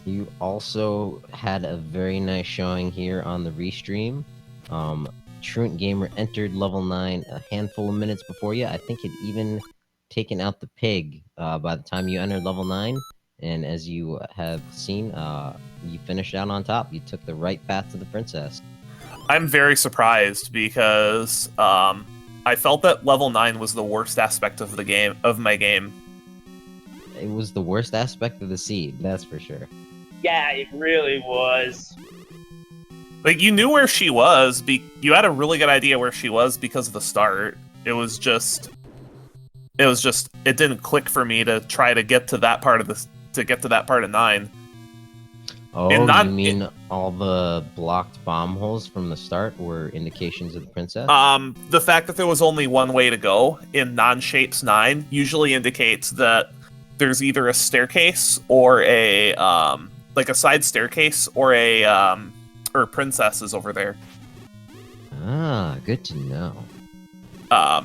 You also had a very nice showing here on the restream. Truant Gamer entered level 9 a handful of minutes before you. I think it even taken out the pig by the time you entered level 9. And as you have seen, you finished out on top. You took the right path to the princess. I'm very surprised because I felt that level 9 was the worst aspect of my game. It was the worst aspect of the seed, that's for sure. Yeah, it really was. Like, you knew where she was. You had a really good idea where she was because of the start. It didn't click for me to try to get to that part of that part of 9. Oh, you mean all the blocked bomb holes from the start were indications of the princess? The fact that there was only one way to go in non-shapes 9 usually indicates that there's either a staircase or a like a side staircase or or princess is over there. Ah, good to know. I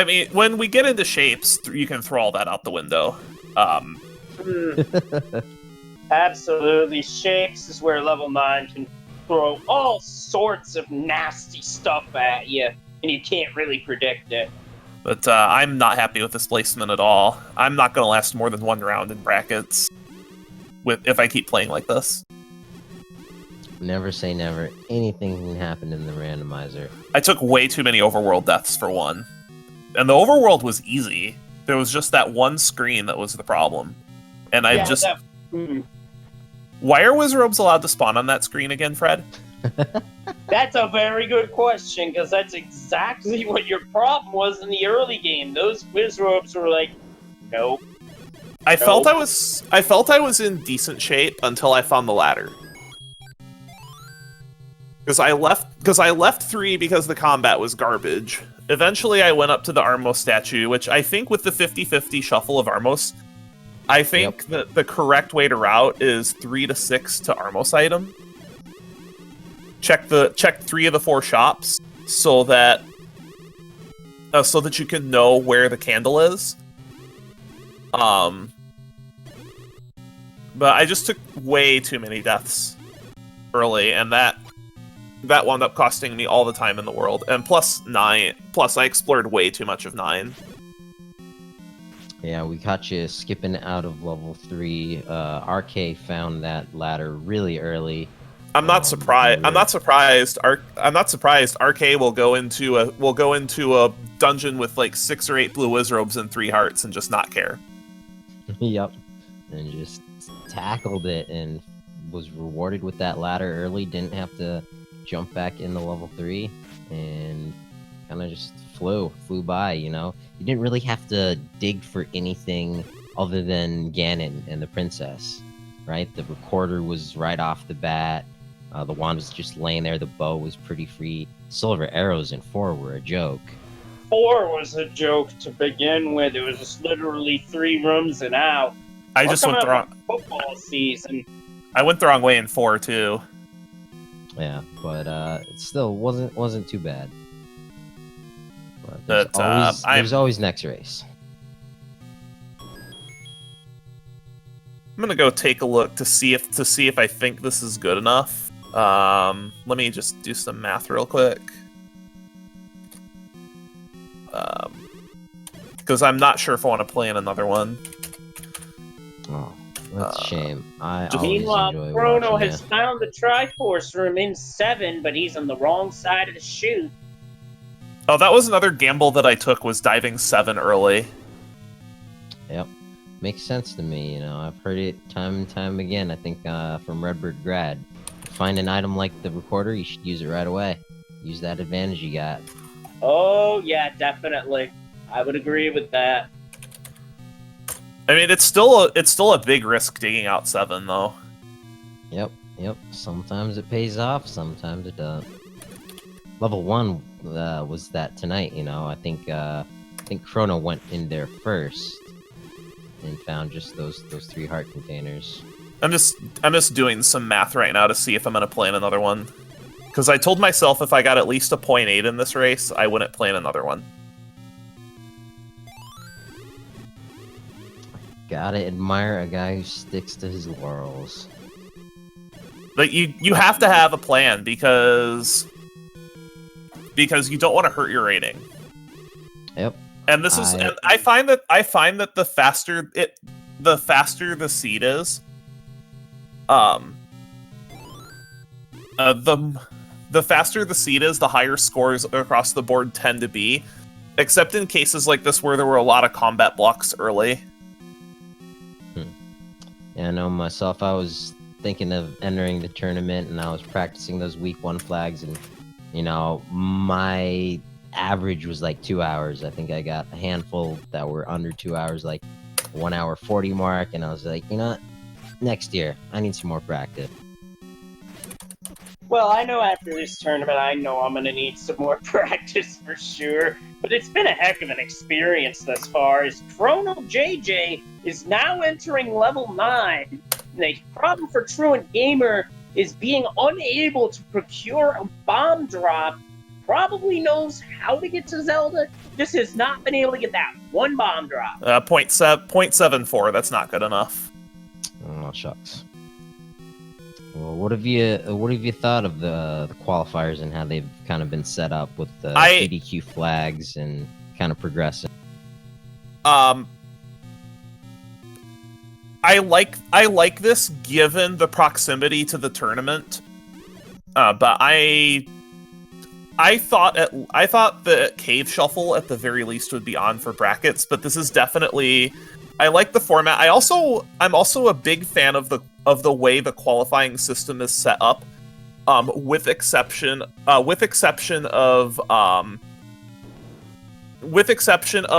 mean, when we get into shapes, you can throw all that out the window. Absolutely. Shapes is where level 9 can throw all sorts of nasty stuff at you, and you can't really predict it. But I'm not happy with this placement at all. I'm not going to last more than one round in brackets if I keep playing like this. Never say never. Anything can happen in the randomizer. I took way too many overworld deaths for one. And the overworld was easy. There was just that one screen that was the problem. And Why are wizards allowed to spawn on that screen again, Fred? That's a very good question, because that's exactly what your problem was in the early game. Those wizards were like, nope. I felt I was in decent shape until I found the ladder. Because I left 3 because the combat was garbage. Eventually I went up to the Armos statue, which I think with the 50-50 shuffle of Armos, I think that the correct way to route is 3 to 6 to Armos item. Check 3 of the 4 shops so that you can know where the candle is. But I just took way too many deaths early, and that wound up costing me all the time in the world. And plus I explored way too much of 9. Yeah, we caught you skipping out of level 3. RK found that ladder really early. I'm not surprised. I'm not surprised. RK will go into a dungeon with like 6 or 8 blue wizards and 3 hearts and just not care. Yep, and just tackled it and was rewarded with that ladder early. Didn't have to jump back into level 3 and kind of just flew by. You know, you didn't really have to dig for anything other than Ganon and the princess, right? The recorder was right off the bat. The wand was just laying there. The bow was pretty free. Silver arrows in 4 were a joke. 4 was a joke to begin with. It was just literally 3 rooms and out. I just went the wrong football season. I went the wrong way in 4 too. Yeah, but it still wasn't too bad. But there's always next race. I'm gonna go take a look to see if I think this is good enough. Let me just do some math real quick. Because I'm not sure if I want to play in another one. Oh, that's a shame. Meanwhile, Chrono has found the Triforce room in 7, but he's on the wrong side of the chute. Oh, that was another gamble that I took, was diving 7 early. Yep. Makes sense to me, you know. I've heard it time and time again, I think, from Redbird Grad. Find an item like the recorder, you should use it right away. Use that advantage you got. Oh, yeah, definitely. I would agree with that. I mean, it's still a big risk digging out 7, though. Yep. Sometimes it pays off, sometimes it doesn't. Level 1 was that tonight, you know. I think Chrono went in there first and found just those 3 heart containers. I'm just doing some math right now to see if I'm gonna play in another one. Because I told myself if I got at least a 0.8 in this race, I wouldn't play in another one. Gotta admire a guy who sticks to his laurels. But you have to have a plan because you don't want to hurt your rating. Yep. And this is and I find that the faster the seed is, the faster the seed is, the higher scores across the board tend to be, except in cases like this where there were a lot of combat blocks early. Yeah, I know myself, I was thinking of entering the tournament and I was practicing those week 1 flags, and you know, my average was like 2 hours. I think I got a handful that were under 2 hours, like 1 hour 40 mark, and I was like, you know what? Next year, I need some more practice. Well, I know after this tournament, I know I'm going to need some more practice for sure. But it's been a heck of an experience thus far, as Chrono JJ is now entering level 9. And the problem for Truant Gamer is being unable to procure a bomb drop. Probably knows how to get to Zelda, just has not been able to get that one bomb drop. 0.74, that's not good enough. Oh, shucks. Well, what have you thought of the qualifiers and how they've kind of been set up with the PDQ flags and kind of progressing? I like this given the proximity to the tournament, but I thought the cave shuffle at the very least would be on for brackets, but this is definitely, I like the format. I'm also a big fan of the way the qualifying system is set up, with exception of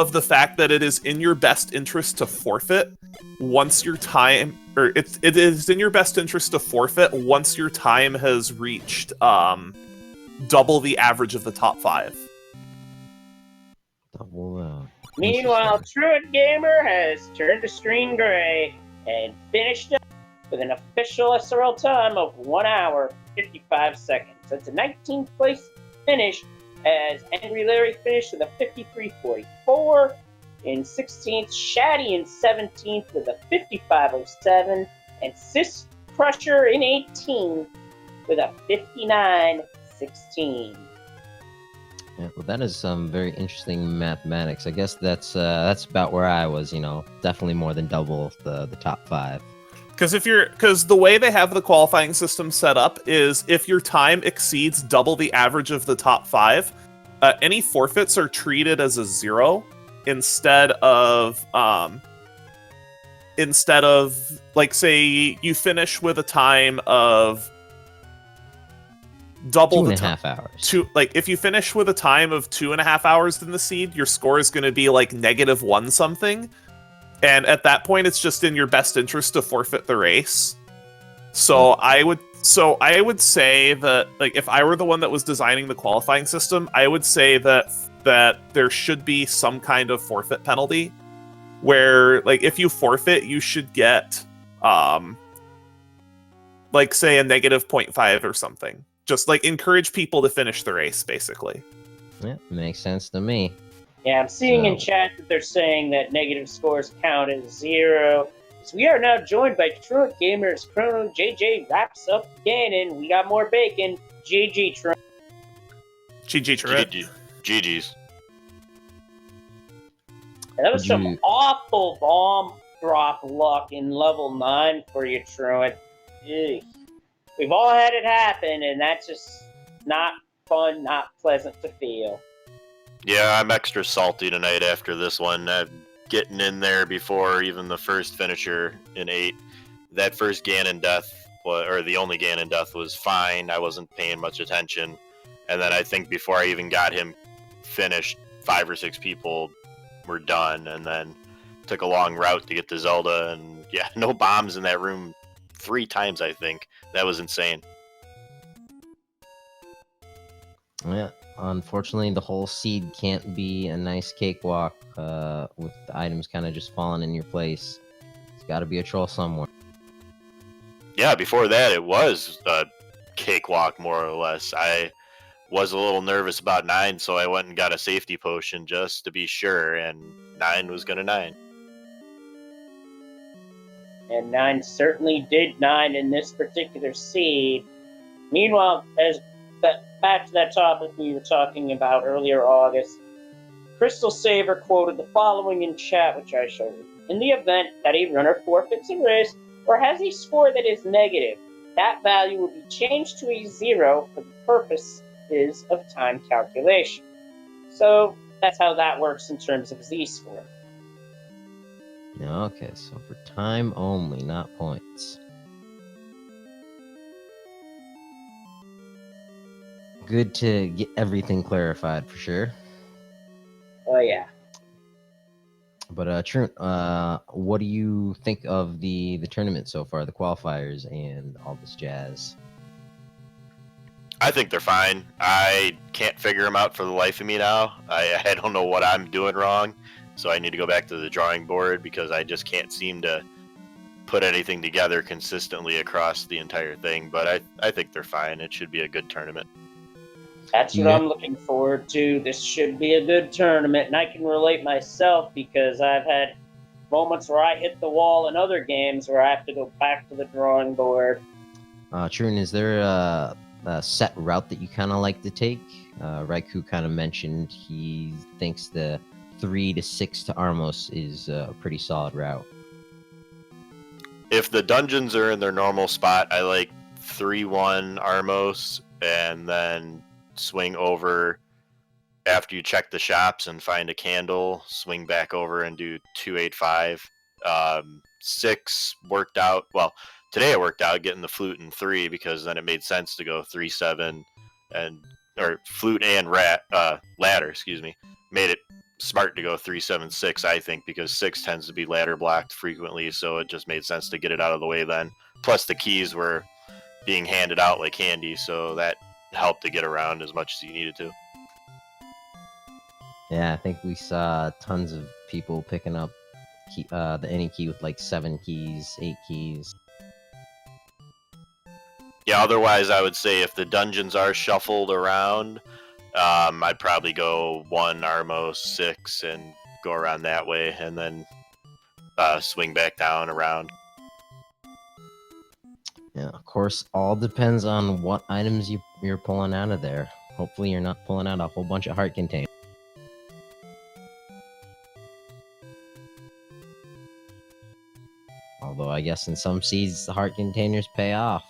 the fact that it is in your best interest to forfeit once your time, or it is in your best interest to forfeit once your time has reached double the average of the top 5. Meanwhile, Truant Gamer has turned the screen gray and finished up with an official SRL time of 1 hour 55 seconds. That's a 19th place finish, as Angry Larry finished with a 53.44. In 16th, Shaddy in 17th with a 55.07. And Sis Crusher in 18th with a 59.16. Yeah, well, that is some very interesting mathematics. I guess that's about where I was. Definitely more than double the top 5. Because the way they have the qualifying system set up is if your time exceeds double the average of the top 5, any forfeits are treated as a 0 instead of like, say you finish with a time of double the time. 2.5 hours. If you finish with a time of 2.5 hours in the seed, your score is going to be like -1 something. And at that point, it's just in your best interest to forfeit the race. So I would say that, like, if I were the one that was designing the qualifying system, I would say that there should be some kind of forfeit penalty, where, like, if you forfeit, you should get, like, say a -0.5 or something. Just, like, encourage people to finish the race, basically. Yeah, makes sense to me. Yeah, I'm seeing in chat that they're saying that negative scores count as 0. So we are now joined by Truant Gamer's Chrono. JJ wraps up again, and we got more bacon. GG, Truant. GG, Truant. GG's. That was some awful bomb drop luck in level 9 for you, Truant. Ugh. We've all had it happen, and that's just not fun, not pleasant to feel. Yeah, I'm extra salty tonight after this one. Getting in there before even the first finisher in 8. That first Ganon death, or the only Ganon death, was fine. I wasn't paying much attention. And then I think before I even got him finished, 5 or 6 people were done. And then took a long route to get to Zelda. And yeah, no bombs in that room 3 times, I think. That was insane. Yeah. Unfortunately, the whole seed can't be a nice cakewalk with the items kind of just falling in your place. It's got to be a troll somewhere. Yeah, before that, it was a cakewalk, more or less. I was a little nervous about 9, so I went and got a safety potion just to be sure, and 9 was going to 9. And 9 certainly did 9 in this particular seed. Meanwhile, back to that topic we were talking about earlier, August, Crystal Saver quoted the following in chat, which I showed you. In the event that a runner forfeits a race or has a score that is negative, that value will be changed to a 0 for the purposes of time calculation. So that's how that works in terms of Z-score. Okay, so for time only, not points. Good to get everything clarified for sure. Oh, yeah. But Truant, what do you think of the tournament so far, the qualifiers and all this jazz? I think they're fine. I can't figure them out for the life of me now. I don't know what I'm doing wrong, so I need to go back to the drawing board because I just can't seem to put anything together consistently across the entire thing. But I think they're fine. It should be a good tournament. That's what I'm looking forward to. This should be a good tournament, and I can relate myself because I've had moments where I hit the wall in other games where I have to go back to the drawing board. Trun, is there a set route that you kind of like to take? Raikou kind of mentioned he thinks the 3 to 6 to Armos is a pretty solid route. If the dungeons are in their normal spot, I like 3-1 Armos, and then swing over after you check the shops and find a candle, swing back over and do 285. 6 worked out. Well, today it worked out getting the flute in 3 because then it made sense to go 3-7 and or flute and ladder, excuse me. Made it smart to go 3-7-6, I think, because 6 tends to be ladder blocked frequently, so it just made sense to get it out of the way then. Plus the keys were being handed out like candy, so that helped to get around as much as you needed to. Yeah, I think we saw tons of people picking up the any key with like 7 keys, 8 keys. Yeah, otherwise I would say if the dungeons are shuffled around, I'd probably go 1 Armos 6 and go around that way, and then swing back down around. Yeah, of course, all depends on what items you're pulling out of there. Hopefully you're not pulling out a whole bunch of heart containers. Although I guess in some seeds the heart containers pay off.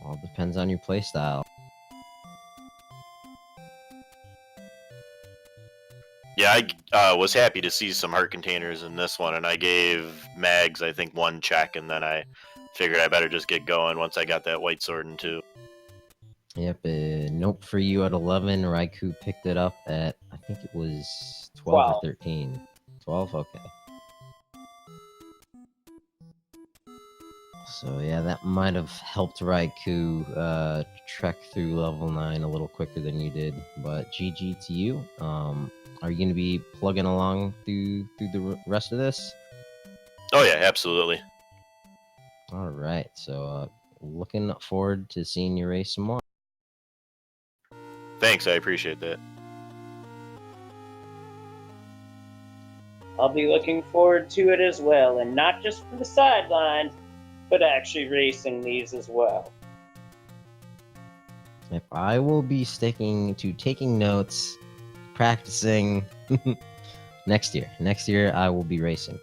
All depends on your playstyle. Yeah, I was happy to see some heart containers in this one, and I gave Mags, I think, 1 check, and then I figured I better just get going once I got that white sword in 2. Yep, nope for you at 11. Raikou picked it up at, I think it was 12 or 13. 12? Okay. So yeah, that might have helped Raikou trek through level 9 a little quicker than you did. But GG to you. Are you going to be plugging along through the rest of this? Oh yeah, absolutely. All right, so looking forward to seeing you race some more. Thanks, I appreciate that. I'll be looking forward to it as well, and not just for the sidelines, but actually racing these as well. If I will be sticking to taking notes, practicing next year. Next year I will be racing.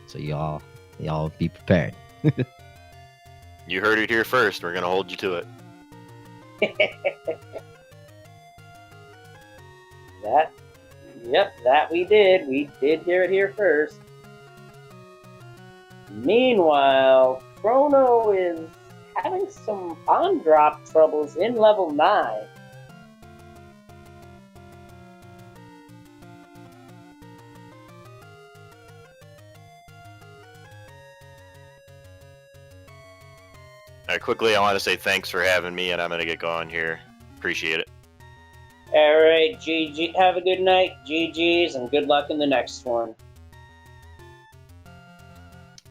So y'all be prepared. You heard it here first. We're gonna hold you to it. That we did. We did hear it here first. Meanwhile, Chrono is having some bond drop troubles in level 9. All right, quickly, I want to say thanks for having me, and I'm gonna get going here. Appreciate it. All right, GG. Have a good night, GG's, and good luck in the next one.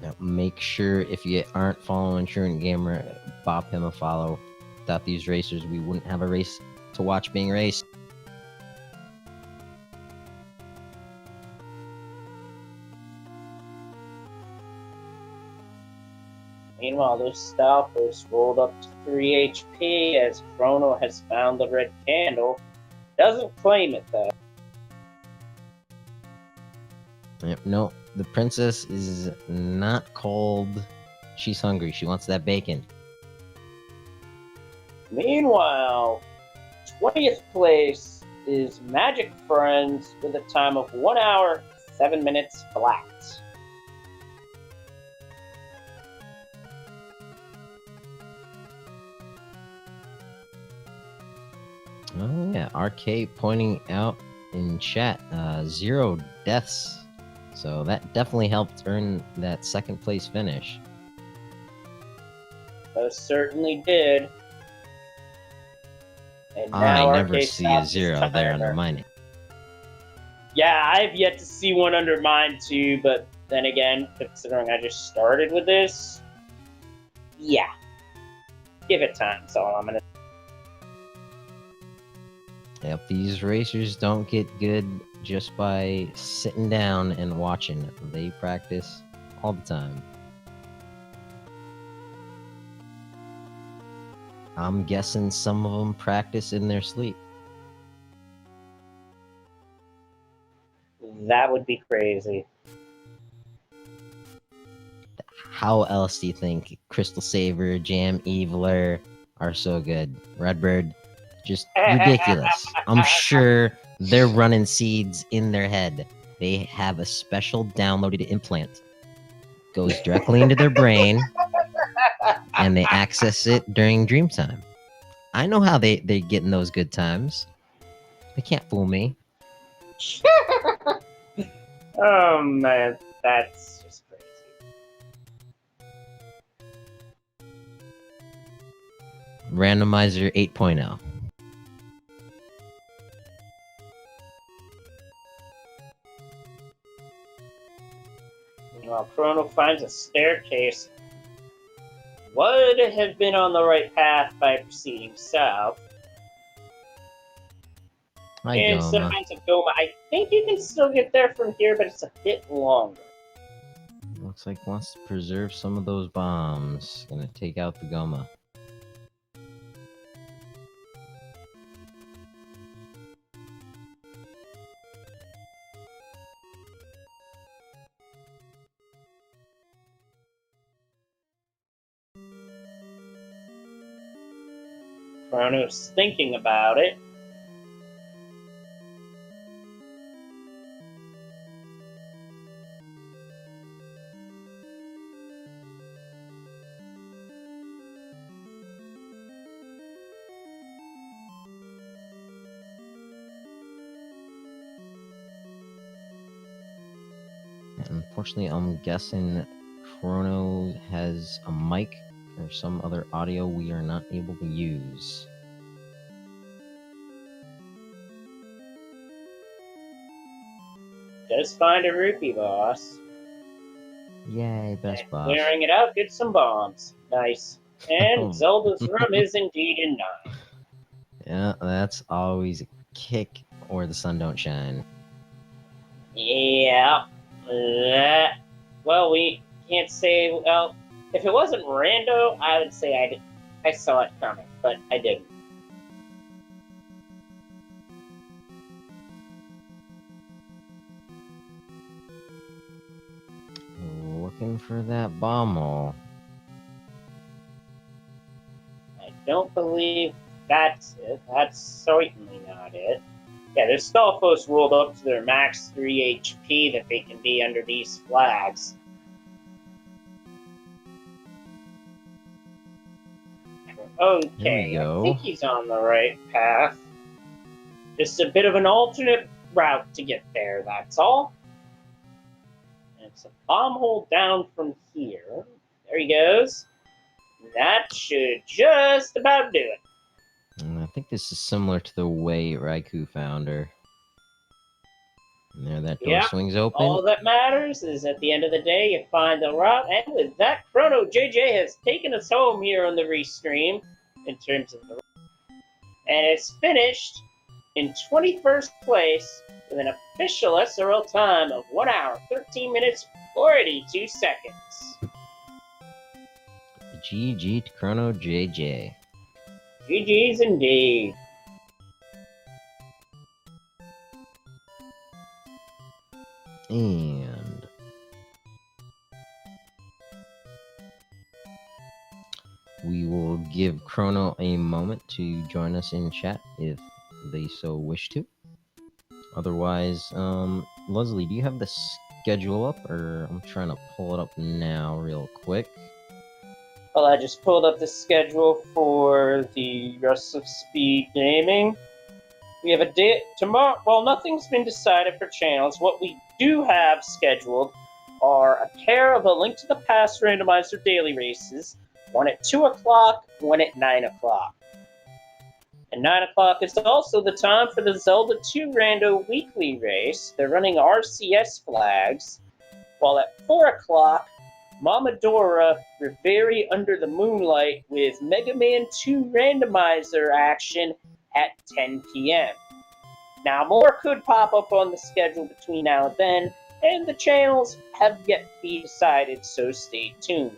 Now, make sure if you aren't following Truant Gamer, bop him a follow. Without these racers, we wouldn't have a race to watch being raced. Meanwhile, those Stalkers rolled up to 3 HP as Chrono has found the red candle. Doesn't claim it, though. Yep, no, the princess is not cold. She's hungry. She wants that bacon. Meanwhile, 20th place is Magic Friends with a time of 1 hour, 7 minutes flat. Oh yeah, Arcade pointing out in chat, 0 deaths. So that definitely helped earn that second place finish. Most certainly did. And now I never Arcade see a stops 0 his there timer. under mine. Yeah, I've yet to see one under mine too, but then again, considering I just started with this, yeah. Give it time, that's all I'm gonna. Yep, these racers don't get good just by sitting down and watching. They practice all the time. I'm guessing some of them practice in their sleep. That would be crazy. How else do you think Crystal Saber, Jam Eviler are so good? Redbird, just ridiculous. I'm sure they're running seeds in their head. They have a special downloaded implant. Goes directly into their brain, and they access it during dream time. I know how they get in those good times. They can't fool me. Oh man, that's just crazy. Randomizer 8.0. While Chrono finds a staircase, would have been on the right path by proceeding south. Hi, And Goma. sometimes a Goma. I think you can still get there from here, but it's a bit longer. Looks like wants to preserve some of those bombs. Gonna take out the Goma. Chrono's thinking about it. Unfortunately, I'm guessing Chrono has a mic or some other audio we are not able to use. Just find a rupee, boss. Yay, best And boss. clearing it out, get some bombs. Nice. And Zelda's room is indeed in 9. Yeah, that's always a kick or the sun don't shine. Yeah. Well, we can't say. Well, if it wasn't Rando, I would say I saw it coming, but I didn't. Looking for that bomb hole. I don't believe that's it. That's certainly not it. Yeah, there's Stalfos rolled up to their max 3 HP that they can be under these flags. Okay, go. I think he's on the right path. Just a bit of an alternate route to get there, that's all. And it's a bomb hole down from here. There he goes. That should just about do it. And I think this is similar to the way Raikou found her. And there, that door Yeah, swings open. All that matters is at the end of the day, you find the route. And with that, Chrono JJ has taken us home here on the restream in terms of the. And it's finished in 21st place with an official SRL time of 1 hour, 13 minutes, 42 seconds. GG to Chrono JJ. GG's indeed. And we will give Chrono a moment to join us in chat if they so wish to. Otherwise, Leslie, do you have the schedule up? Or I'm trying to pull it up now real quick. Well, I just pulled up the schedule for the Rust of Speed Gaming. We have a date tomorrow. Well, nothing's been decided for channels. What we do have scheduled are a pair of a Link to the Past Randomizer daily races, one at 2 o'clock, one at 9 o'clock. And 9 o'clock is also the time for the Zelda 2 Rando weekly race. They're running RCS flags, while at 4 o'clock, Mamadora Reveri Under the Moonlight with Mega Man 2 Randomizer action at 10 p.m. Now, more could pop up on the schedule between now and then, and the channels have yet to be decided, so stay tuned.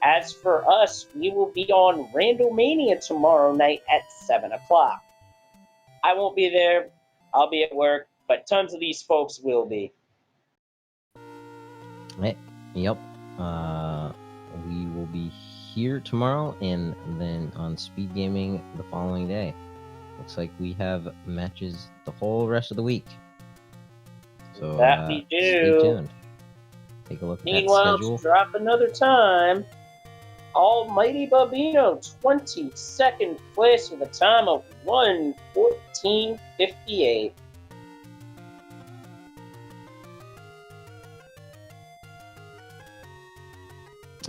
As for us, we will be on Randomania tomorrow night at 7 o'clock. I won't be there. I'll be at work, but tons of these folks will be. Yep. We will be here tomorrow and then on Speed Gaming the following day. Looks like we have matches the whole rest of the week. So That we do. Stay tuned. Take a look at that Meanwhile, schedule. to drop another time, Almighty Babino, 22nd place with a time of 1:14:58.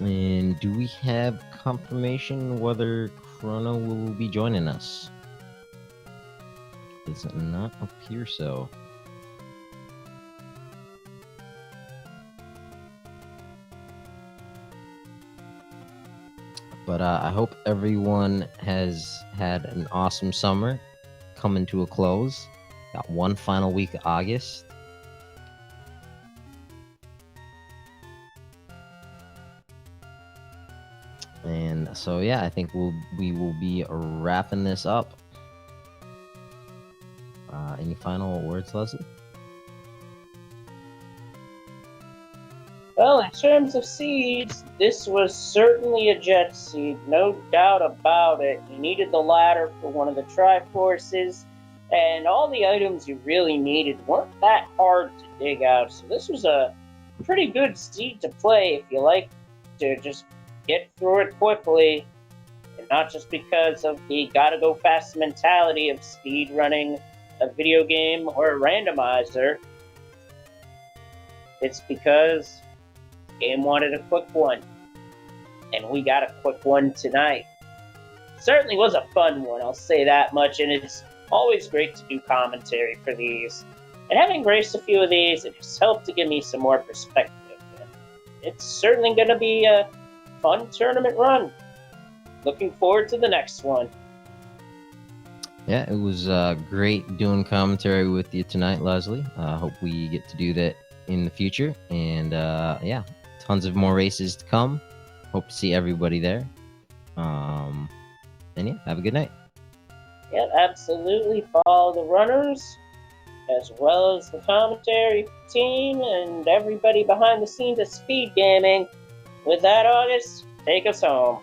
And do we have confirmation whether Chrono will be joining us? Does it not appear so? But I hope everyone has had an awesome summer coming to a close. Got one final week of August. And so yeah, I think we will be wrapping this up. Any final words, Leslie? Well, in terms of seeds, this was certainly a jet seed, no doubt about it. You needed the ladder for one of the Triforces, and all the items you really needed weren't that hard to dig out. So this was a pretty good seed to play if you like to just get through it quickly, and not just because of the gotta go fast mentality of speed running a video game or a randomizer. It's because the game wanted a quick one, and we got a quick one tonight. Certainly was a fun one, I'll say that much, and it's always great to do commentary for these. And having graced a few of these, it has helped to give me some more perspective. And it's certainly going to be a fun tournament run. Looking forward to the next one. Yeah, it was great doing commentary with you tonight, Leslie. Hope we get to do that in the future. And yeah, tons of more races to come. Hope to see everybody there. And yeah, have a good night. Yeah, absolutely. Follow the runners, as well as the commentary team and everybody behind the scenes at Speed Gaming. With that, August, take us home.